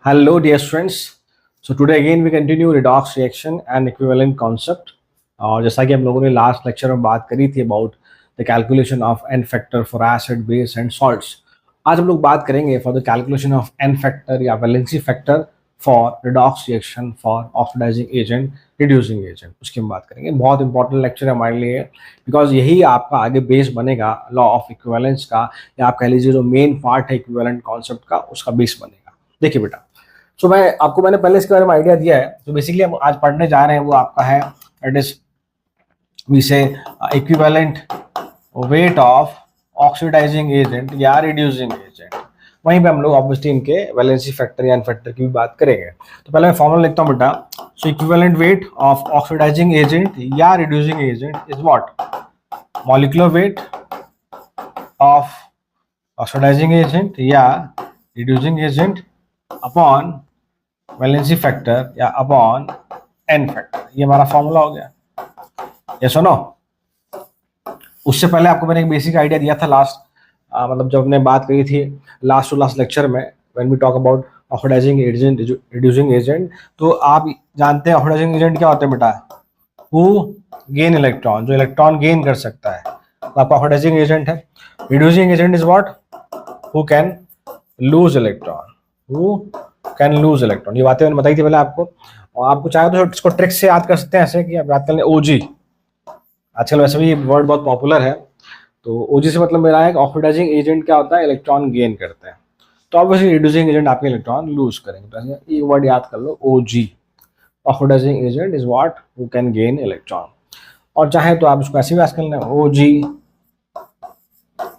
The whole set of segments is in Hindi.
Hello, dear friends. So today again we continue redox reaction and equivalent concept. और जैसा कि हम लोगों ने लास्ट लेक्चर में बात करी थी about the calculation of N factor for acid base and salts, आज हम लोग बात करेंगे for the calculation of N factor या valency factor for redox reaction for oxidising agent reducing agent. उसकी हम बात करेंगे। बहुत इंपॉर्टेंट लेक्चर है हमारे लिए बिकॉज यही आपका आगे बेस बनेगा लॉ ऑफ इक्विवेलेंस का, या आप कह लीजिए जो मेन पार्ट है इक्विवेलेंट कॉन्सेप्ट का, उसका बेस बनेगा। देखिए बेटा, मैंने पहले इसके बारे में आइडिया दिया है। तो बेसिकली हम आज पढ़ने जा रहे हैं वो आपका है it is we say equivalent weight of oxidising agent या रिड्यूसिंग एजेंट। वहीं पे हम लोग ऑब्वियसली इनके वैलेंसी फैक्टर या इनफैक्टर की भी बात करेंगे। तो पहले मैं फॉर्मूला लिखता हूँ बेटा। So equivalent weight of oxidising agent या reducing agent is what? Molecular weight of oxidising agent या reducing agent upon valency factor या अपॉन एन फैक्टर। ये हमारा फॉर्मूला हो गया। ये सुनो, उससे पहले आपको मैंने एक बेसिक आइडिया दिया था लास्ट मतलब जब हमने बात करी थी लास्ट टू लास्ट लेक्चर में when we talk about oxidising agent reducing agent. तो आप जानते हैं ऑक्सीडाइजिंग एजेंट क्या होते हैं बेटा? हु गेन इलेक्ट्रॉन, जो इलेक्ट्रॉन गेन कर सकता है, तो आपका ऑक्सीडाइजिंग एजेंट है। Reducing agent is what? Who can lose electron, who can lose electron. ये बातें मैंने बताई थी पहले आपको, और आपको चाहे तो इसको ट्रिक से याद कर सकते हैं ऐसे कि आप याद कर लें ओजी। आजकल वैसे भी ये वर्ड बहुत पॉपुलर है। तो ओजी से मतलब मेरा है कि ऑक्सीडाइजिंग एजेंट क्या होता है? इलेक्ट्रॉन गेन करते हैं। तो ऑब्वियसली रिड्यूसिंग एजेंट आपके इलेक्ट्रॉन लूज करेंगे। तो ऐसे एक वर्ड याद कर लो, OG. Oxidising agent is what? Who can gain electron. और चाहे तो आप इसको ऐसे भी याद कर लें, OG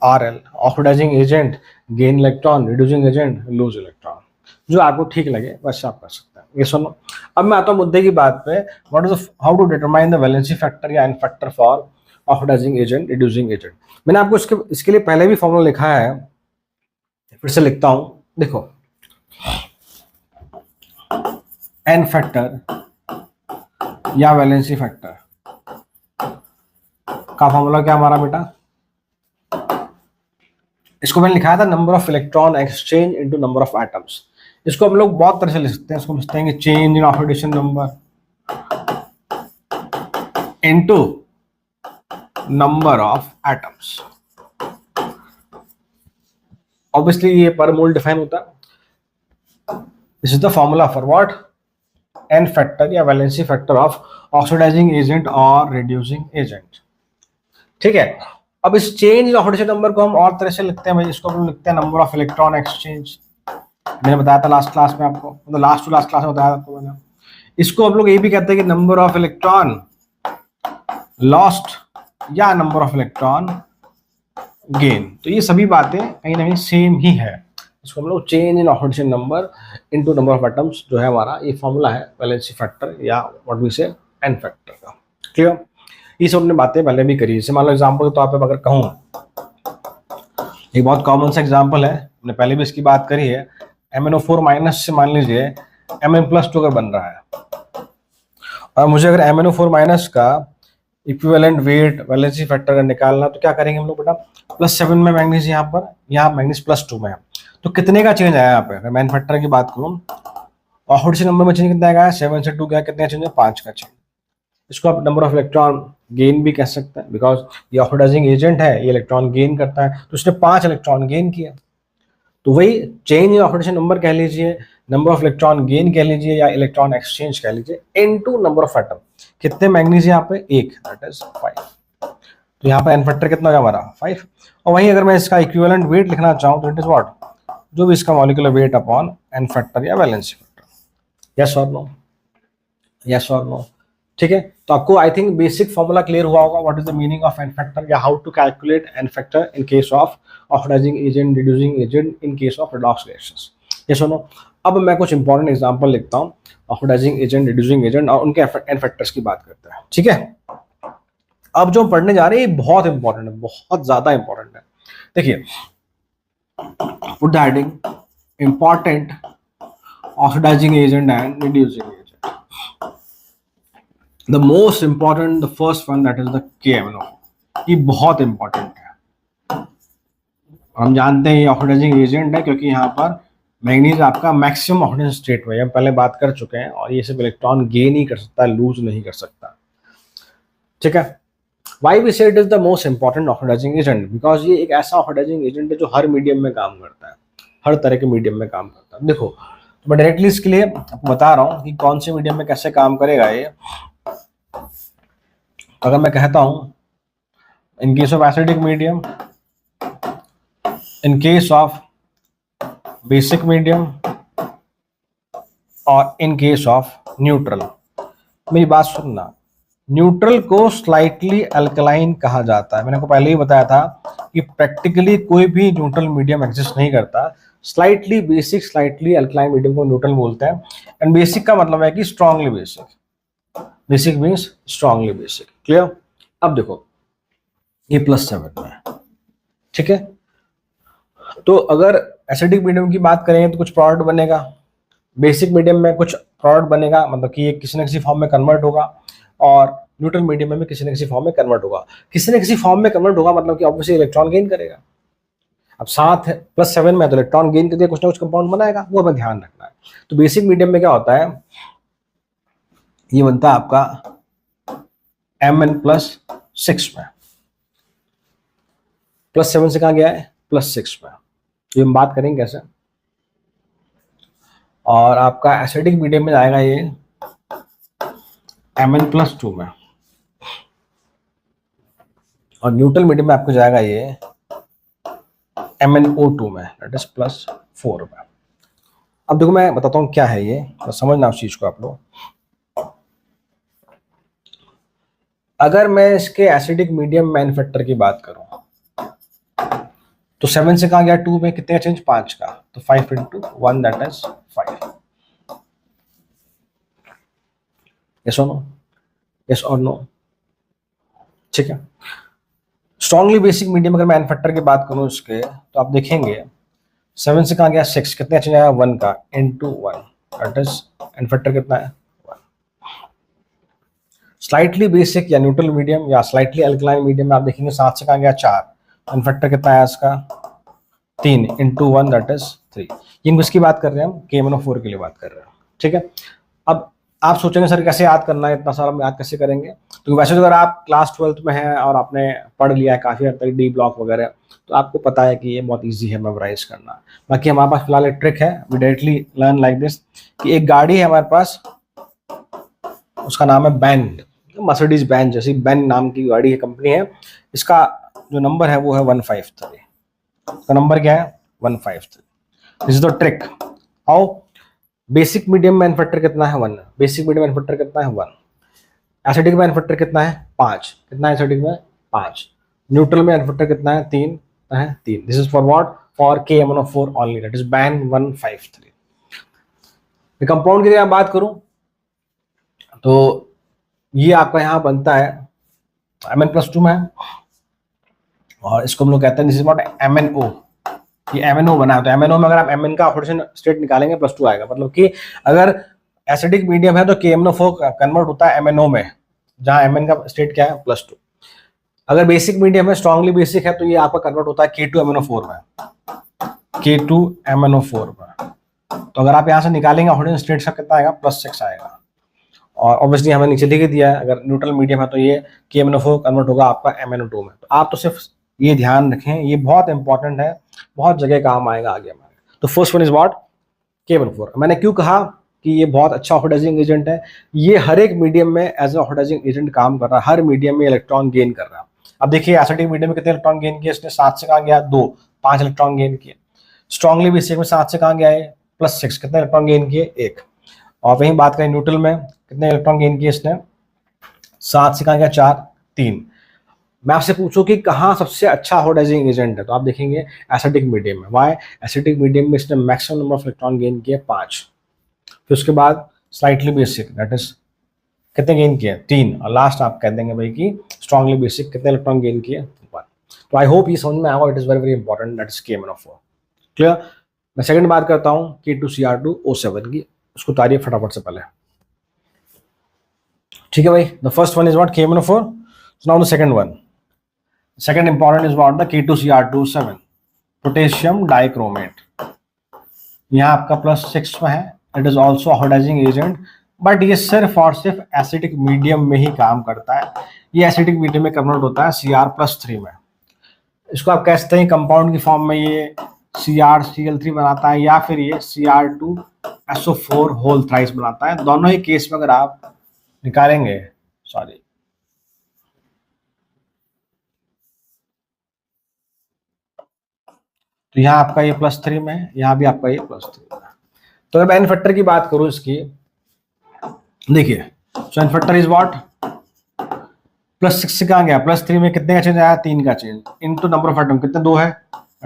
R L. Oxidising agent gain electron, reducing agent lose electron. जो आपको ठीक लगे वैसे आप कर सकते हैं। ये सुनो, अब मैं आता हूँ मुद्दे की बात पे। What is how to determine the valency factor या n factor for oxidising agent reducing agent. मैंने आपको इसके लिए पहले भी फॉर्मूला लिखा है, फिर से लिखता हूं। देखो, एन फैक्टर या वैलेंसी फैक्टर का फॉर्मूला क्या हमारा बेटा? इसको मैंने लिखा था number of electron exchange into number of atoms. इसको हम लोग बहुत तरह से लिख सकते हैं। इसको लिखते हैं change in oxidation number into number of atoms. Obviously ये पर मोल डिफाइन होता है। This is the formula for what? N factor या valency factor of oxidising agent और रिड्यूसिंग एजेंट। ठीक है। अब इस चेंज इन ऑक्सीडेशन नंबर को हम और तरह से लिखते हैं भाई। इसको हम लिखते हैं नंबर ऑफ इलेक्ट्रॉन एक्सचेंज। मैंने बताया था लास्ट क्लास में आपको, मतलब लास्ट टू लास्ट क्लास में बताया आपको मैंने। इसको हम लोग ये भी कहते हैं कि नंबर ऑफ इलेक्ट्रॉन लॉस्ट या नंबर ऑफ इलेक्ट्रॉन गेन। तो ये सभी बातें कहीं ना कहीं सेम ही है। इसको हम लोग change in oxidation number into number of atoms जो है हमारा ये फॉर्मूला है वैलेंसी फैक्टर या व्हाट वी से एन फैक्टर का। क्लियर? ये सब हमने बातें पहले भी करी। जैसे मान लो एग्जाम्पल के तौर पर अगर कहूँ, एक बहुत कॉमन सा एग्जाम्पल है, हमने पहले भी इसकी बात करी है। MnO4 माइनस से मान लीजिए Mn+2 अगर बन रहा है, और मुझे अगर MnO4 माइनस का इक्विवेलेंट वेट वैलेंसी फैक्टर अगर निकालना, तो क्या करेंगे हम लोग बेटा? +7 में मैग्नीज यहाँ पर, यहाँ मैग्नीज +2 में है। तो कितने का चेंज आया यहाँ पे? अगर मैन फैक्टर की बात करूँ, ऑक्सीडेशन नंबर में चेंज कितना आया? 7 से 2 गया, कितना चेंज है? 5 का चेंज। इसको आप नंबर ऑफ इलेक्ट्रॉन गेन भी कह सकते हैं बिकॉज ये ऑक्सीडाइजिंग एजेंट है, ये इलेक्ट्रॉन गेन करता है, तो उसने 5 इलेक्ट्रॉन गेन किया। तो वही चेंज इन ऑक्सीडेशन नंबर कह लीजिए, नंबर ऑफ इलेक्ट्रॉन गेन कह लीजिए, या इलेक्ट्रॉन एक्सचेंज कह लीजिए, इनटू नंबर ऑफ एटम। कितने मैग्नीज यहाँ पे? 1, दैट इज 5। तो यहाँ पे एन फैक्टर कितना होगा हमारा? 5। और वहीं अगर मैं इसका इक्विवेलेंट वेट लिखना चाहूँ तो इट इज व्हाट? जो भी इसका molecular weight upon N factor या वैलेंसी फैक्टर। यस और नो? यस और नो? ठीक है। तो आपको I think basic formula clear हुआ होगा what is the meaning of N factor या how to calculate N factor in case of oxidising agent reducing agent in case of redox reactions. ये सुनो, अब मैं कुछ इंपॉर्टेंट एग्जांपल लिखता हूँ ऑक्सीडाइजिंग एजेंट रिड्यूसिंग एजेंट और उनके एन फैक्टर्स की बात करते हैं। ठीक है। अब जो पढ़ने जा रहे हैं ये बहुत इंपॉर्टेंट है, बहुत ज्यादा इंपॉर्टेंट है। देखिए, put the heading important oxidising agent and reducing agent. The most important, the first one, that is the KMnO। ये बहुत इंपॉर्टेंट है। हम जानते हैं ये ऑक्सीडाइजिंग एजेंट है क्योंकि यहाँ पर मैग्नीज आपका मैक्सिमम ऑक्सीडेशन स्टेट में, हम पहले बात कर चुके हैं, और ये सिर्फ इलेक्ट्रॉन गेन ही कर सकता है, लूज नहीं कर सकता। ठीक है। Why we say it is the most important oxidising agent, because ये एक ऐसा ऑक्सीडाइजिंग एजेंट है जो हर मीडियम में काम करता है, हर तरह के मीडियम में काम करता है। देखो, तो मैं डायरेक्टली इसके लिए आपको बता रहा हूँ कि कौन से मीडियम में कैसे काम करेगा ये। अगर मैं कहता हूँ इन case of acidic medium, in case of basic medium, और इन केस ऑफ न्यूट्रल, मेरी बात सुनना, न्यूट्रल को स्लाइटली अल्कलाइन कहा जाता है। मैंने आपको पहले ही बताया था कि प्रैक्टिकली कोई भी न्यूट्रल मीडियम एग्जिस्ट नहीं करता। Slightly basic, slightly alkaline medium को न्यूट्रल बोलते हैं। एंड बेसिक का मतलब है कि strongly basic, basic means strongly basic. Clear? अब देखो, ये +7 में है, ठीक है। तो अगर एसिडिक मीडियम की बात करें तो कुछ प्रोडक्ट बनेगा, बेसिक मीडियम में कुछ प्रोडक्ट बनेगा, मतलब कि ये किसी न किसी फॉर्म में कन्वर्ट होगा, और न्यूट्रल मीडियम में भी किसी न किसी फॉर्म में कन्वर्ट होगा। किसी न किसी फॉर्म में कन्वर्ट होगा मतलब कि ऑब्वियसली इलेक्ट्रॉन गेन करेगा। अब 7 है, +7 में, तो इलेक्ट्रॉन गेन करके कुछ ना कुछ कंपाउंड बनाएगा, वो हमें ध्यान रखना है। तो बेसिक मीडियम में क्या होता है, ये बनता है आपका Mn+6 में, +7 से कहा गया है +6 में। ये हम बात करेंगे कैसे। और आपका एसिडिक मीडियम में आएगा ये Mn+2 में, और न्यूट्रल मीडियम में आपको जाएगा ये MnO2 में, दैट इज +4 में। अब देखो, मैं बताता हूँ क्या है ये, तो समझना उस चीज को आप लोग। अगर मैं इसके एसिडिक मीडियम मैन्युफैक्चर की बात करूं, तो 7 से कहा गया 2 में, कितने का चेंज, 5 का, तो 5 × 1 दैट इज 5। यस और नो, यस और नो, ठीक है। स्ट्रांगली बेसिक मीडियम अगर मैं मैन्युफैक्चर की बात करूं इसके, तो आप देखेंगे 7 से कहा गया 6, कितने चेंज आया, 1 का, × 1 दैट इज मैन्युफैक्चर कितना है, 1। स्लाइटली बेसिक या न्यूट्रल मीडियम या स्लाइटली अल्कलाइन मीडियम में आप देखेंगे 7 से कहा गया 4, मैन्युफैक्चर कितना है इसका, 3 × 1 दैट इज 3। ये किसकी बात कर रहे हैं हम, KMnO4 के लिए बात कर रहे हैं, ठीक है। अब आप सोचेंगे सर कैसे याद करना है, इतना सारा हम याद कैसे करेंगे। तो वैसे तो अगर आप क्लास 12th में हैं और आपने पढ़ लिया है काफ़ी हद तक डी ब्लॉक वगैरह, तो आपको पता है कि ये बहुत इजी है मेमोराइज करना। बाकी हमारे पास फिलहाल एक ट्रिक है, we directly learn like this, कि एक गाड़ी है हमारे पास, उसका नाम है बैंड, मर्सिडीज बैंड जैसी बैंड नाम की गाड़ी है, कंपनी है। इसका जो नंबर है वो है 153। तो नंबर क्या है, 153। This is the trick. How, basic medium manufacture कितना है, 1। बेसिक मीडियम मैन्युफैक्चर कितना है, 1। एसिडिक मैन्युफैक्चर कितना है, 5। कितना है एसिडिक में, 5। न्यूट्रल में मैन्युफैक्चर कितना है, 3 है, 3। This is for what, for KMnO4 only, that is band 153। Compound की मैं बात करूं तो ये आपका यहाँ बनता है Mn+2 में है, और इसको हम लोग कहते हैं दिस इज व्हाट, MnO। ये MnO बना है, तो MnO में अगर आप Mn का ऑक्सीडेशन स्टेट निकालेंगे +2 आएगा। मतलब कि अगर एसिडिक मीडियम है तो KMnO4 कन्वर्ट होता है MnO में, जहां Mn का स्टेट क्या है, +2। अगर बेसिक मीडियम है, स्ट्रांगली बेसिक है, तो ये आपका कन्वर्ट होता है K2MnO4 में, K2MnO4 में। तो अगर आप यहाँ से निकालेंगे ऑक्सीडेशन स्टेट का कितना आएगा, +6 आएगा। और ऑब्वियसली हमें नीचे लिख दिया है, अगर न्यूट्रल मीडियम है तो ये KMnO4 कन्वर्ट होगा आपका MnO2 में। तो आप तो सिर्फ ये ध्यान रखें, ये बहुत इंपॉर्टेंट है, बहुत जगह काम आएगा आगे हमारे। तो first one is what, KMnO4। मैंने क्यों कहा कि ये बहुत अच्छा ऑक्सीडाइजिंग एजेंट है, ये हर एक मीडियम में एज ए ऑक्सीडाइजिंग एजेंट काम कर रहा है, हर मीडियम में इलेक्ट्रॉन गेन कर रहा है। अब देखिए एसिडिक मीडियम में कितने इलेक्ट्रॉन गेन किए इसने, 7 से कहा गया 2, 5 इलेक्ट्रॉन गेन किए। स्ट्रांगली बेसिक में 7 से कहा गया है +6, कितने इलेक्ट्रॉन गेन किए, 1। और वहीं बात करें न्यूट्रल में, कितने इलेक्ट्रॉन गेन किए इसने, 7 से कहा गया 4, 3। मैं आपसे पूछूं कि कहाँ सबसे अच्छा ऑक्सीडाइजिंग एजेंट है, तो आप देखेंगे एसिडिक मीडियम में। वाई, एसिडिक मीडियम में इसने maximum number of electron gain किए, 5। फिर उसके बाद स्लाइटली बेसिक, दैट इज कितने गेन किए, 3। और लास्ट आप कह देंगे भाई कि स्ट्रांगली बेसिक, कितने इलेक्ट्रॉन गेन किए, 1। तो आई होप ये समझ में आएगा, it is very very important, that is KMnO4। Clear. मैं सेकंड बात करता हूँ K2Cr2O7 की, उसको तारिए फटाफट से पहले, ठीक है भाई। The first one is what, KMnO4। So now the second one, second important is what, the K2Cr2O7, potassium dichromate। यहाँ आपका +6 में है, it is also oxidising agent, but ये सिर्फ और सिर्फ एसिडिक मीडियम में ही काम करता है। ये एसिडिक मीडियम में कन्वर्ट होता है Cr+3 में। इसको आप कह सकते हैं कंपाउंड की फॉर्म में ये CrCl3 बनाता है, या फिर ये Cr2SO4 होल थ्राइस बनाता है। दोनों ही केस में अगर आप निकालेंगे, सॉरी, तो यहाँ आपका ये +3 में है, यहाँ भी आपका ये +3 में है। तो अगर मैं एन फैक्टर की बात करूं इसकी, देखिए, सो एन फैक्टर इज व्हाट, +6 से कहाँ गया, +3 में कितने का चेंज आया, 3 का change, into number of atom कितने, 2 है,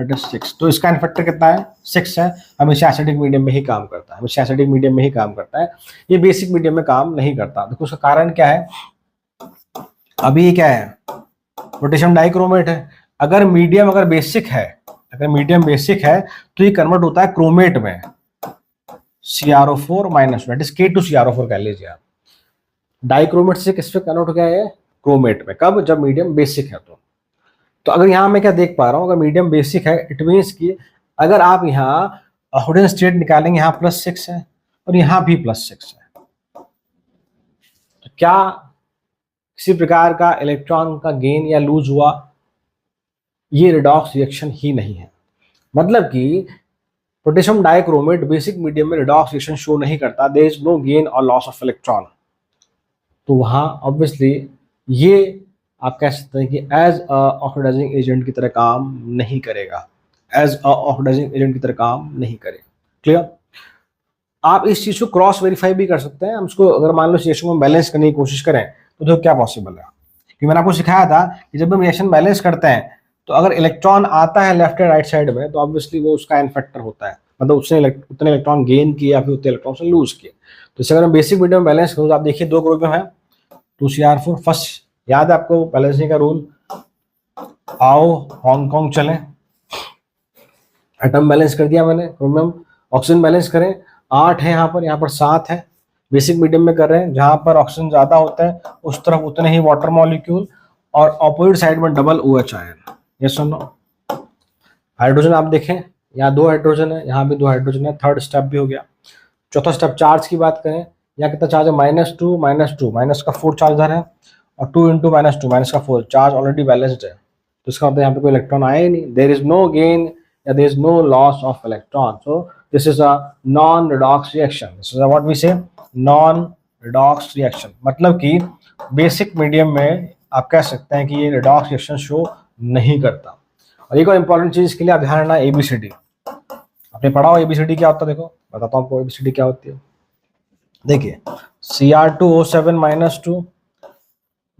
इट इज 6। तो इसका एन फैक्टर कितना है, 6 है। हमेशा एसिडिक मीडियम में ही काम करता है, हमेशा एसिडिक मीडियम में ही काम करता है, ये बेसिक मीडियम में काम नहीं करता। देखो उसका कारण क्या है, अभी ये क्या है, पोटेशियम डाइक्रोमेट है। अगर मीडियम अगर बेसिक है, अगर मीडियम बेसिक है तो ये कन्वर्ट होता है क्रोमेट में, CrO4 minus, that is K2CrO4 कह लीजिए आप। डाइक्रोमेट से किस पे कन्वर्ट हो गया है, क्रोमेट में। कब, जब मीडियम बेसिक है। तो अगर यहाँ मैं क्या देख पा रहा हूँ, अगर मीडियम बेसिक है, इट मीन्स कि अगर आप यहाँ ऑक्सीडेशन स्टेट निकालेंगे, यहाँ +6 है और यहाँ भी +6 है, तो क्या किसी प्रकार का इलेक्ट्रॉन का गेन या लूज हुआ, ये रिडॉक्स रिएक्शन ही नहीं है। मतलब कि पोटेशियम डाइक्रोमेट बेसिक मीडियम में रिडॉक्स रिएक्शन शो नहीं करता, देयर इज नो गेन और लॉस ऑफ इलेक्ट्रॉन। तो वहाँ ऑब्वियसली ये आप कह सकते हैं कि एज अ ऑक्सीडाइजिंग एजेंट की तरह काम नहीं करेगा, एज अ ऑक्सीडाइजिंग एजेंट की तरह काम नहीं करेगा। क्लियर। आप इस चीज को क्रॉस वेरीफाई भी कर सकते हैं। हम इसको अगर मान लो रिएक्शन को बैलेंस करने की कोशिश करें तो देखो क्या पॉसिबल है। कि मैंने आपको सिखाया था कि जब हम रिएक्शन बैलेंस करते हैं तो अगर इलेक्ट्रॉन आता है लेफ्ट एंड राइट साइड में तो ऑब्वियसली वो उसका एन फैक्टर होता है, मतलब उसने उतने इलेक्ट्रॉन गेन किए या फिर उतने इलेक्ट्रॉन से लूज किए। तो इसे अगर हम बेसिक मीडियम में बैलेंस करूँ तो आप देखिए 2 ग्रुप में है, 2Cr4। फर्स्ट याद है आपको बैलेंसिंग का रूल, आओ हांगकांग चलें, एटम बैलेंस कर दिया मैंने, क्रोमियम ऑक्सीजन बैलेंस करें, 8 है यहाँ पर 7 है। बेसिक मीडियम में कर रहे हैं, जहां पर ऑक्सीजन ज्यादा होता है उस तरफ उतने ही वाटर मॉलिक्यूल, और ऑपोजिट साइड में डबल OH आयन। यस और नो। हाइड्रोजन आप देखें, यहाँ 2 हाइड्रोजन है, यहाँ भी 2 हाइड्रोजन है, थर्ड स्टेप भी हो गया। चौथा स्टेप चार्ज की बात करें, यहाँ कितना चार्ज है, -2 -2, माइनस का 4 चार्ज है, और 2 × -2 माइनस का 4, चार्ज ऑलरेडी बैलेंस्ड है। तो इसका मतलब यहाँ पे कोई इलेक्ट्रॉन आया ही नहीं, देयर इज नो गेन या there is no loss of electron. So this is a non redox reaction, this is what we say non redox reaction. मतलब कि बेसिक मीडियम में आप कह सकते हैं कि ये रिडॉक्स रिएक्शन शो नहीं करता। और एक और इंपॉर्टेंट चीज के लिए आप ध्यान रखना, ABCD आपने पढ़ा हो, ABCD क्या होता है, देखो बताता हूँ आपको ABCD क्या होती है। देखिए Cr2O7 -2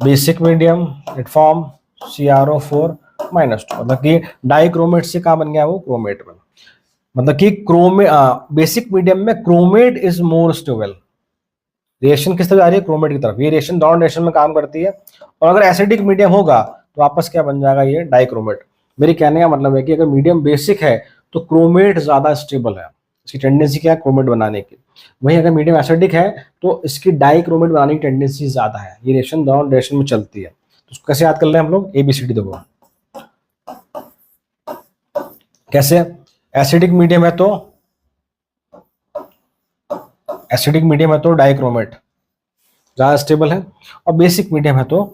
basic medium, it form CrO4 -2, मतलब कि डाइक्रोमेट से कहाँ बन गया वो, क्रोमेट में। मतलब कि बेसिक मीडियम में chromate is more stable. Reaction किस तरफ जा रही है, क्रोमेट की तरफ। ये रिएक्शन डाउन रिएक्शन में काम करती है। और अगर एसिडिक मीडियम होगा तो वापस क्या बन जाएगा, ये डाइक्रोमेट। मेरे कहने का मतलब है कि अगर मीडियम बेसिक है तो क्रोमेट ज्यादा स्टेबल है, इसकी टेंडेंसी क्या है, क्रोमेट बनाने की। वहीं अगर मीडियम एसिडिक है तो इसकी डाइक्रोमेट बनाने की टेंडेंसी ज्यादा है। ये रिएक्शन डाउन रिएक्शन में चलती है। तो उसको कैसे याद कर रहे हैं हम लोग, ABCD देखो कैसे। एसिडिक मीडियम है तो डाइक्रोमेट ज़्यादा स्टेबल है, और बेसिक मीडियम है तो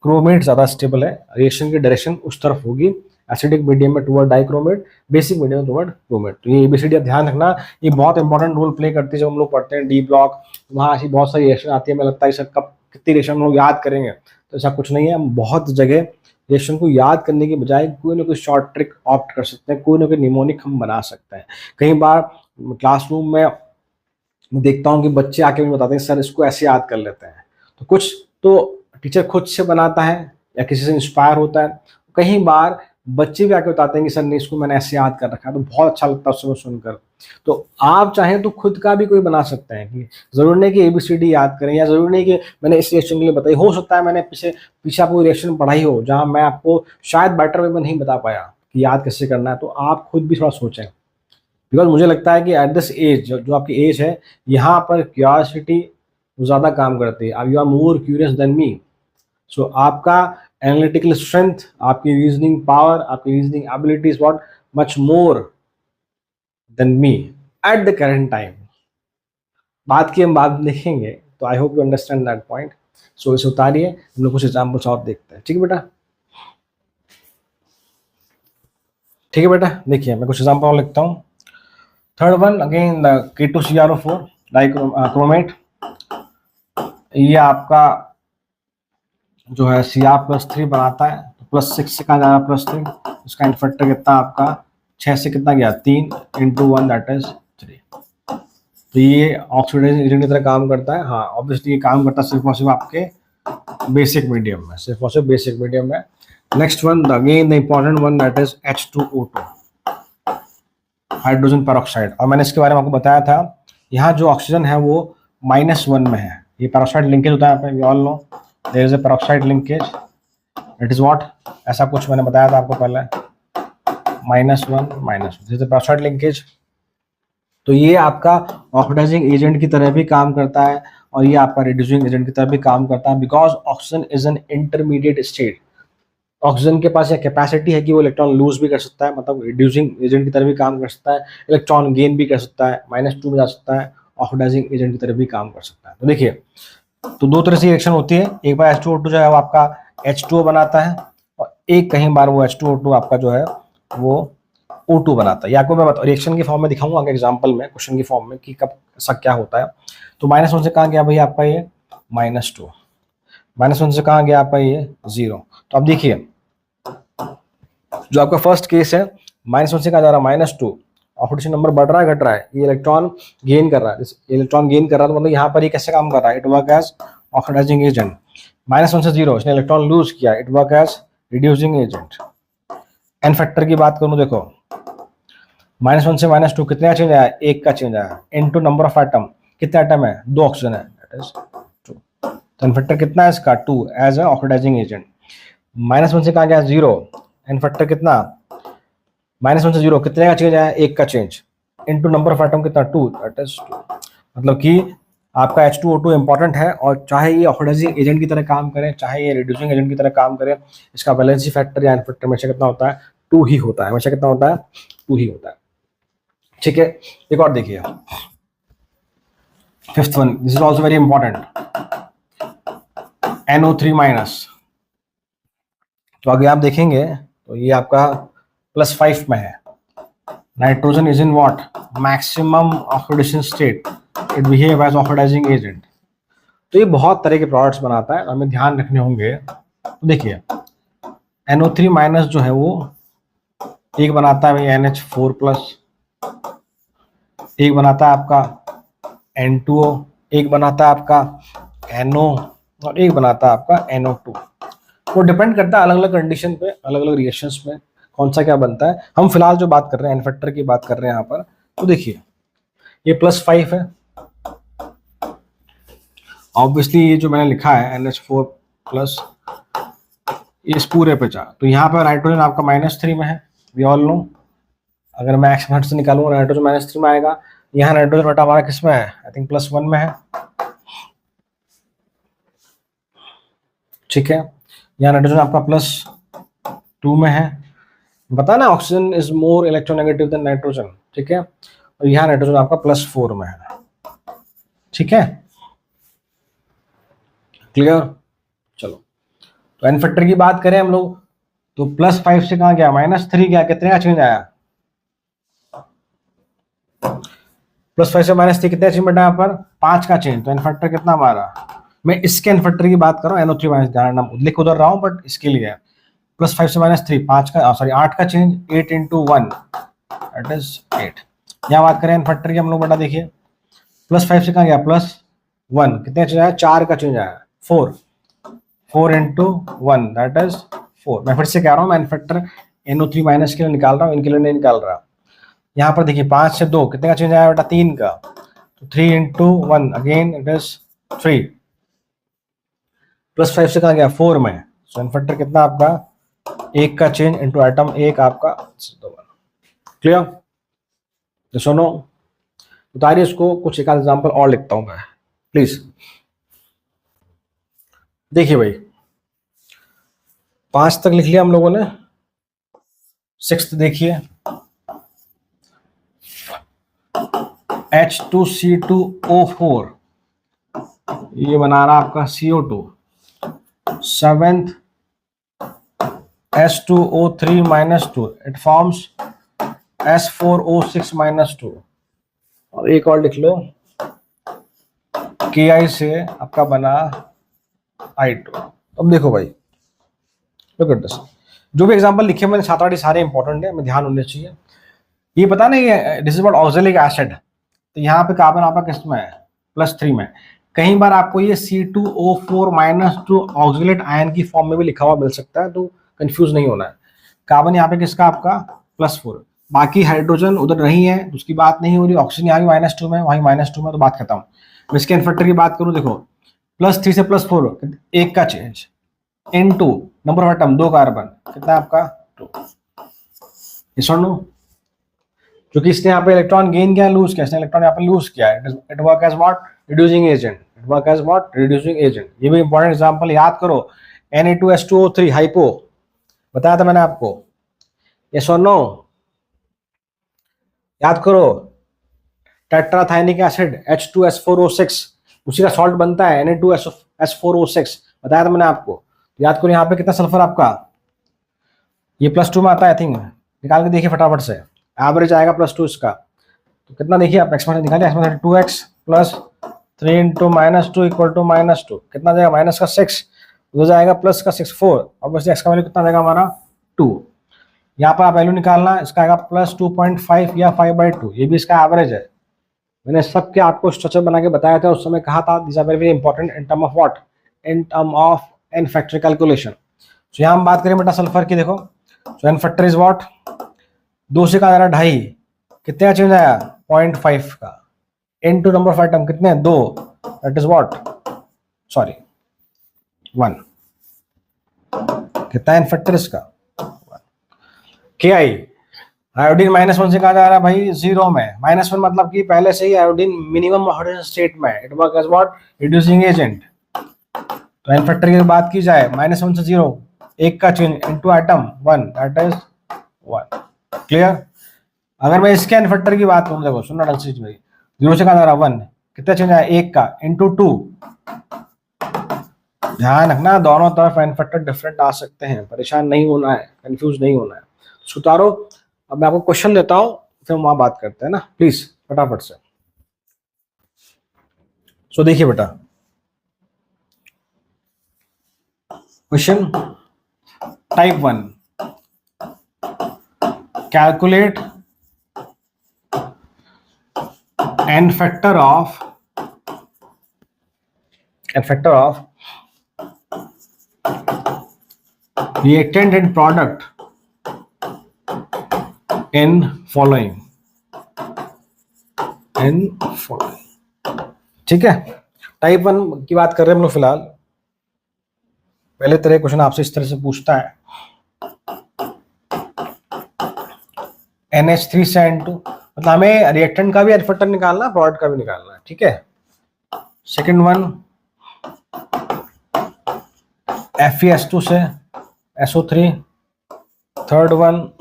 क्रोमेट ज़्यादा स्टेबल है। रिएक्शन की डायरेक्शन उस तरफ होगी, एसिडिक मीडियम में टुवर्ड डाइक्रोमेट, बेसिक मीडियम में टुवर्ड क्रोमेट। तो ये ABCD आप ध्यान रखना, ये बहुत इंपॉर्टेंट रोल प्ले करती है। जब हम लोग पढ़ते हैं D ब्लॉक, वहाँ ऐसी बहुत सारी रिएक्शन आती है, हमें लगता है सर कब कितनी रिएक्शन हम लोग याद करेंगे, तो ऐसा कुछ नहीं है। हम बहुत जगह रिएक्शन को याद करने की बजाय कोई ना कोई शॉर्ट ट्रिक ऑप्ट कर सकते हैं, कोई ना कोई निमोनिक हम बना सकते हैं। कई बार क्लासरूम में मैं देखता हूँ कि बच्चे आके मुझे बताते हैं सर इसको ऐसे याद कर लेते हैं। तो कुछ तो टीचर खुद से बनाता है या किसी से इंस्पायर होता है, कई बार बच्चे भी आके बताते हैं कि सर नहीं इसको मैंने ऐसे याद कर रखा है, तो बहुत अच्छा लगता है उसको सुनकर। तो आप चाहें तो खुद का भी कोई बना सकते हैं, कि जरूर नहीं कि ABCD याद करें, या जरूर नहीं कि मैंने इस रिएक्शन के लिए बताई। हो सकता है मैंने पीछे आपको रिएक्शन पढ़ाई हो जहाँ मैं आपको शायद बेटर वे में नहीं बता पाया कि याद कैसे करना है, तो आप खुद भी थोड़ा सोचें। बिकॉज मुझे लगता है कि एट दिस एज, जो आपकी एज है, यहाँ पर क्यूरियोसिटी ज़्यादा काम करती है। अब you are more curious than me. So आपका एनालिटिकल स्ट्रेंथ, आपकी रीजनिंग पावर, आपकी reasoning ability is what much more than me. At the current time. बात की हम बाद में देखेंगे, तो I hope you understand that point. So इसे उतारिए, हम लोग कुछ एग्जाम्पल्स और देखते हैं। ठीक है बेटा, ठीक है बेटा, देखिए मैं कुछ एग्जाम्पल और लिखता हूँ। Third one again the K2CrO4 dichromate. ये आपका जो है Cr+3 बनाता है, तो +6 से कहाँ जा रहा है +3, उसका इन्फेक्टर कितना आपका 6 से कितना गया 3 × 1 दैट इज 3। तो ये ऑक्सीडाइजिंग एजेंट की तरह काम करता है। हाँ ऑब्वियसली ये काम करता है सिर्फ और सिर्फ आपके बेसिक मीडियम में, सिर्फ और सिर्फ बेसिक मीडियम में। Next one again the important one that is H2O2 hydrogen peroxide. और मैंने इसके बारे में आपको बताया था, यहाँ जो ऑक्सीजन है वो -1 में है। ये पेरोक्साइड लिंकेज होता है यहाँ पे, we all know there is a peroxide linkage, it is what, ऐसा कुछ मैंने बताया था आपको पहले, -1 this is the peroxide linkage. तो ये आपका ऑक्सीडाइजिंग एजेंट की तरह भी काम करता है और ये आपका रिड्यूसिंग एजेंट की तरह भी काम करता है, because oxygen is an intermediate state. Oxygen के पास यह कैपेसिटी है कि वो इलेक्ट्रॉन लूज भी कर सकता है, मतलब रिड्यूसिंग एजेंट की तरह भी काम कर सकता है, इलेक्ट्रॉन गेन भी कर सकता है, -2 में जा सकता है, ऑक्सीडाइजिंग एजेंट की तरह भी काम कर सकता है। तो देखिए, तो दो तरह से रिएक्शन होती है। एक बार H2O2 जो है वो आपका H2O बनाता है, और एक कहीं बार वो H2O2 आपका जो है वो O2 बनाता है। ये आपको मैं रिएक्शन की फॉर्म में दिखाऊंगा आगे एग्जाम्पल में, क्वेश्चन की फॉर्म में कि कब ऐसा क्या होता है। तो -1 से कहाँ गया भाई आपका ये -2, -1 से कहाँ गया आपका ये 0। तो अब देखिए जो आपका फर्स्ट केस है, -1 से कहा जा रहा है -2, ऑक्सीडेशन नंबर बढ़ रहा है घट रहा है, ये इलेक्ट्रॉन गेन कर रहा है, इलेक्ट्रॉन गेन कर रहा है, तो मतलब यहाँ पर ये कैसे काम कर रहा है, it work as oxidising agent. -1 से 0 इसने इलेक्ट्रॉन लूज किया, it work as reducing agent. N factor की बात करूँ देखो, -1 से -2 कितने का चेंज आया, एक का चेंज आया, इनटू नंबर ऑफ एटम, कितने एटम है, 2 ऑक्सीजन है, दैट इज 2। तो एन फैक्टर कितना है इसका 2 एज अ ऑक्सीडाइजिंग एजेंट। -1 से कहा गया 0, एन फैक्टर कितना, -1 से 0 कितने का चेंज आया, एक का change, into number of atom कितना 2, दैट इज 2। मतलब कि आपका H2O2 इंपॉर्टेंट है, और चाहे ये ऑक्सीडाइजिंग एजेंट की तरह काम करे, चाहे ये रिड्यूसिंग एजेंट की तरह काम करे, इसका वैलेंसी फैक्टर या फैक्टर हमेशा कितना होता है, 2 ही होता है, हमेशा कितना होता है, 2 ही होता है। ठीक है, एक और देखिए, fifth one, this is also very important, NO3-। तो आगे आप देखेंगे तो ये आपका +5 में है, nitrogen is in what, maximum oxidation state, it behave as oxidising agent. तो ये बहुत तरह के प्रोडक्ट्स बनाता है, हमें ध्यान रखने होंगे। तो देखिए NO3- जो है वो एक बनाता है भाई NH4+, एक बनाता है आपका N2O, एक बनाता है आपका NO, और एक बनाता है आपका NO2। वो डिपेंड करता है अलग अलग कंडीशन पे, अलग अलग रिएक्शंस में कौन सा क्या बनता है। हम फिलहाल जो बात कर रहे हैं एन फैक्टर की बात कर रहे हैं यहाँ पर। तो देखिए ये +5 है, ऑब्वियसली ये जो मैंने लिखा है NH4+, ये इस पूरे पे जा, तो यहाँ पर नाइट्रोजन आपका -3 में है, वी ऑल नो। अगर मैं एक्स से निकालूंगा नाइट्रोजन -3 में आएगा। यहाँ नाइट्रोजन बटा हमारा किस में है, आई थिंक +1 में है। ठीक है, यहाँ नाइट्रोजन आपका +2 में है। बता ना, oxygen is more electronegative than nitrogen. ठीक है, और यहाँ नाइट्रोजन आपका +4 में है। ठीक है, क्लियर। चलो, तो एन फैक्टर की बात करें हम लोग, तो +5 से कहाँ गया, -3 गया, कितने का चेंज आया, +5 से -3 कितने का चेंज बेटा, यहाँ पर 5 का चेंज। तो एन फैक्टर कितना हमारा, मैं इसके एन फैक्टर की बात कर रहा हूँ, NO3- ध्यान लिख उधर रहा हूँ बट इसके लिए +5 से -3, 5 का सॉरी 8 का चेंज, 8 × 1 दैट इज 8। यहाँ बात करें एन फैक्टर की हम लोग बेटा, देखिए +5 से कहाँ गया, +1, कितने चेंज आया, 4 का चेंज आया, 4 × 1 दैट इज 4। मैं फिर से कह रहा हूँ, मैं एन फैक्टर NO3- के लिए निकाल रहा हूँ, इनके लिए नहीं निकाल रहा। यहाँ पर देखिए 5 से 2 कितने का चेंज आया बेटा, 3 का, तो 3 × 1 अगेन इट इज 3, +5 से कहाँ गया, 4 में। सो एन फैक्टर कितना आपका, 1 का चेंज इनटू एटम 1 आपका, क्लियर। तो सुनो, उतारिए इसको, कुछ एक एग्जांपल और लिखता हूं मैं, प्लीज। देखिए भाई 5 तक लिख लिया हम लोगों ने, 6th देखिए, H2C2O4, ये बना रहा आपका CO2, 7th S2O3 minus 2, it forms S4O6 minus 2। और एक और लिख लो, Ki से आपका बना I2। अब देखो भाई, लुक एट दिस, जो भी एग्जांपल लिखे मैंने 7-8 सारे इंपॉर्टेंट है, मैं ध्यान होने चाहिए। ये पता नहीं है this is what oxalic acid, तो यहाँ पे कार्बन आपका किस में है, +3 में। कई बार आपको ये C2O4-2 ऑक्सैलेट आयन की फॉर्म में भी लिखा हुआ मिल सकता है, तो कंफ्यूज नहीं होना है। कार्बन यहाँ पे किसका आपका +4, बाकी हाइड्रोजन उधर नहीं है, उसकी बात नहीं हो रही। ऑक्सीजन यहाँ भी -2 में, वहीं -2 में, तो बात खत्म। मिस्केन फैक्टर की बात करूँ, देखो +3 से +4 एक का change, N2 number of atom 2 carbon, कितना आपका 2। ये सुन लो, क्योंकि इसने यहाँ पे इलेक्ट्रॉन गेन किया, लूज किया, इसने इलेक्ट्रॉन यहाँ पे लूज किया है। It work as what, reducing agent, it work as what, reducing agent. ये भी इंपॉर्टेंट एग्जांपल याद करो। Na2H2O3 हाइपो, बताया था मैंने आपको, ये सुन लो, याद करो। टेट्राथाइनिक एसिड H2S4O6, उसी का सॉल्ट बनता है Na2S4O6, बताया था मैंने आपको। याद करो यहाँ पे कितना सल्फर आपका, ये +2 में आता है, आई थिंक, निकाल के देखिए फटाफट से। एवरेज आएगा +2 इसका, तो कितना देखिए आप, एक्सपेंशन निकालिए, एक्सपेंशन 2x + 3 × -2 = -2, कितना जाएगा, -6, हो जाएगा +6 4, और बस x का वैल्यू कितना जाएगा हमारा 2। यहाँ पर आप वैल्यू निकालना, इसका आएगा +2.5 या 5/2, ये भी इसका एवरेज है। मैंने सबके आपको स्ट्रक्चर बना के बताया था, उस समय कहा था this are very very important in term of what, in term of N factor calculation. तो यहाँ हम बात करें बेटा सल्फर की, देखो so N factor is what, 2 से का 2.5, कितने का चेंज आया 0.5 का, N2 नंबर ऑफ आइटम कितने 2, दैट इज व्हाट, सॉरी 1, कितना एन फैक्टर इसका, Ki आयोडीन -1 से कहा जा रहा है भाई 0 में, -1 मतलब कि पहले से ही आयोडीन मिनिमम ऑक्सीडेशन स्टेट में, it work as what, reducing agent. तो एन फैक्टर की बात की जाए, -1 से 0, एक का change, N2 item 1, that is 1, clear. अगर मैं इसके एन फैक्टर की बात करूं, देखो सुनना ढंग से भाई, 0 से कहा जा रहा 1, कितना चेंज आया, एक का, N2 2। ध्यान रखना, दोनों तरफ एन फैक्टर डिफरेंट आ सकते हैं, परेशान नहीं होना है, कंफ्यूज नहीं होना है। सुतारो, अब मैं आपको क्वेश्चन देता हूं, फिर हम वहां बात करते हैं ना, प्लीज फटाफट से। सो देखिए बेटा, question type 1, calculate N factor of reactant and product in following, ठीक है। टाइप 1 की बात कर रहे हैं हम लोग फिलहाल। पहले तरह क्वेश्चन आपसे इस तरह से पूछता है, NH3 से N2, मतलब हमें रिएक्टेंट का भी एन फैक्टर निकालना, प्रोडक्ट का भी निकालना है, ठीक है। सेकंड वन, FeS2 से SO3, थर्ड वन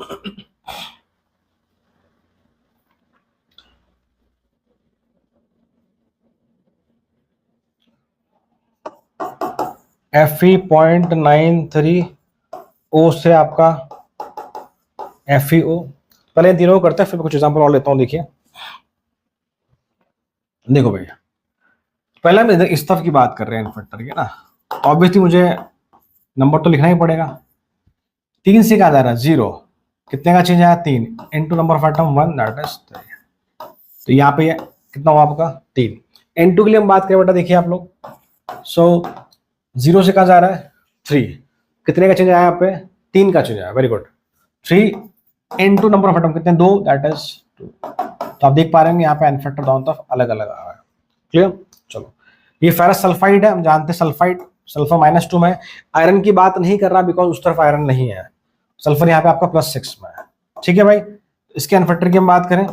Fe.93O से आपका FeO। पहले इन तीनों को करते हैं, फिर कुछ एग्जांपल और लेता हूं। देखिए देखो भैया, पहले हम इस तरफ की बात कर रहे हैं इन्फेक्टर की ना, ऑब्वियसली मुझे नंबर तो लिखना ही पड़ेगा। 3 से क्या जा रहा है 0, कितने का चेंज आया 3, N2 number of atom 1, that is 3। तो यहाँ पे कितना हुआ आपका 3। N2 के लिए हम बात करें बेटा, देखिए आप लोग, सो 0 से कहा जा रहा है 3, कितने का चेंज आया यहाँ पे 3 का चेंज आया, very good. 3 N2 number of atom कितने 2, दैट इज 2। तो आप देख पा रहे हैं यहाँ पे एन फैक्टर दोनों तरफ अलग अलग आ रहा है, क्लियर। चलो, ये फेरस सल्फाइड है, हम जानते हैं सल्फाइड, सल्फर -2 में। आयरन की बात नहीं कर रहा बिकॉज उस तरफ आयरन नहीं है, सल्फर यहाँ पे आपका +6 में है, ठीक है भाई। इसके एन फैक्टर की हम बात करें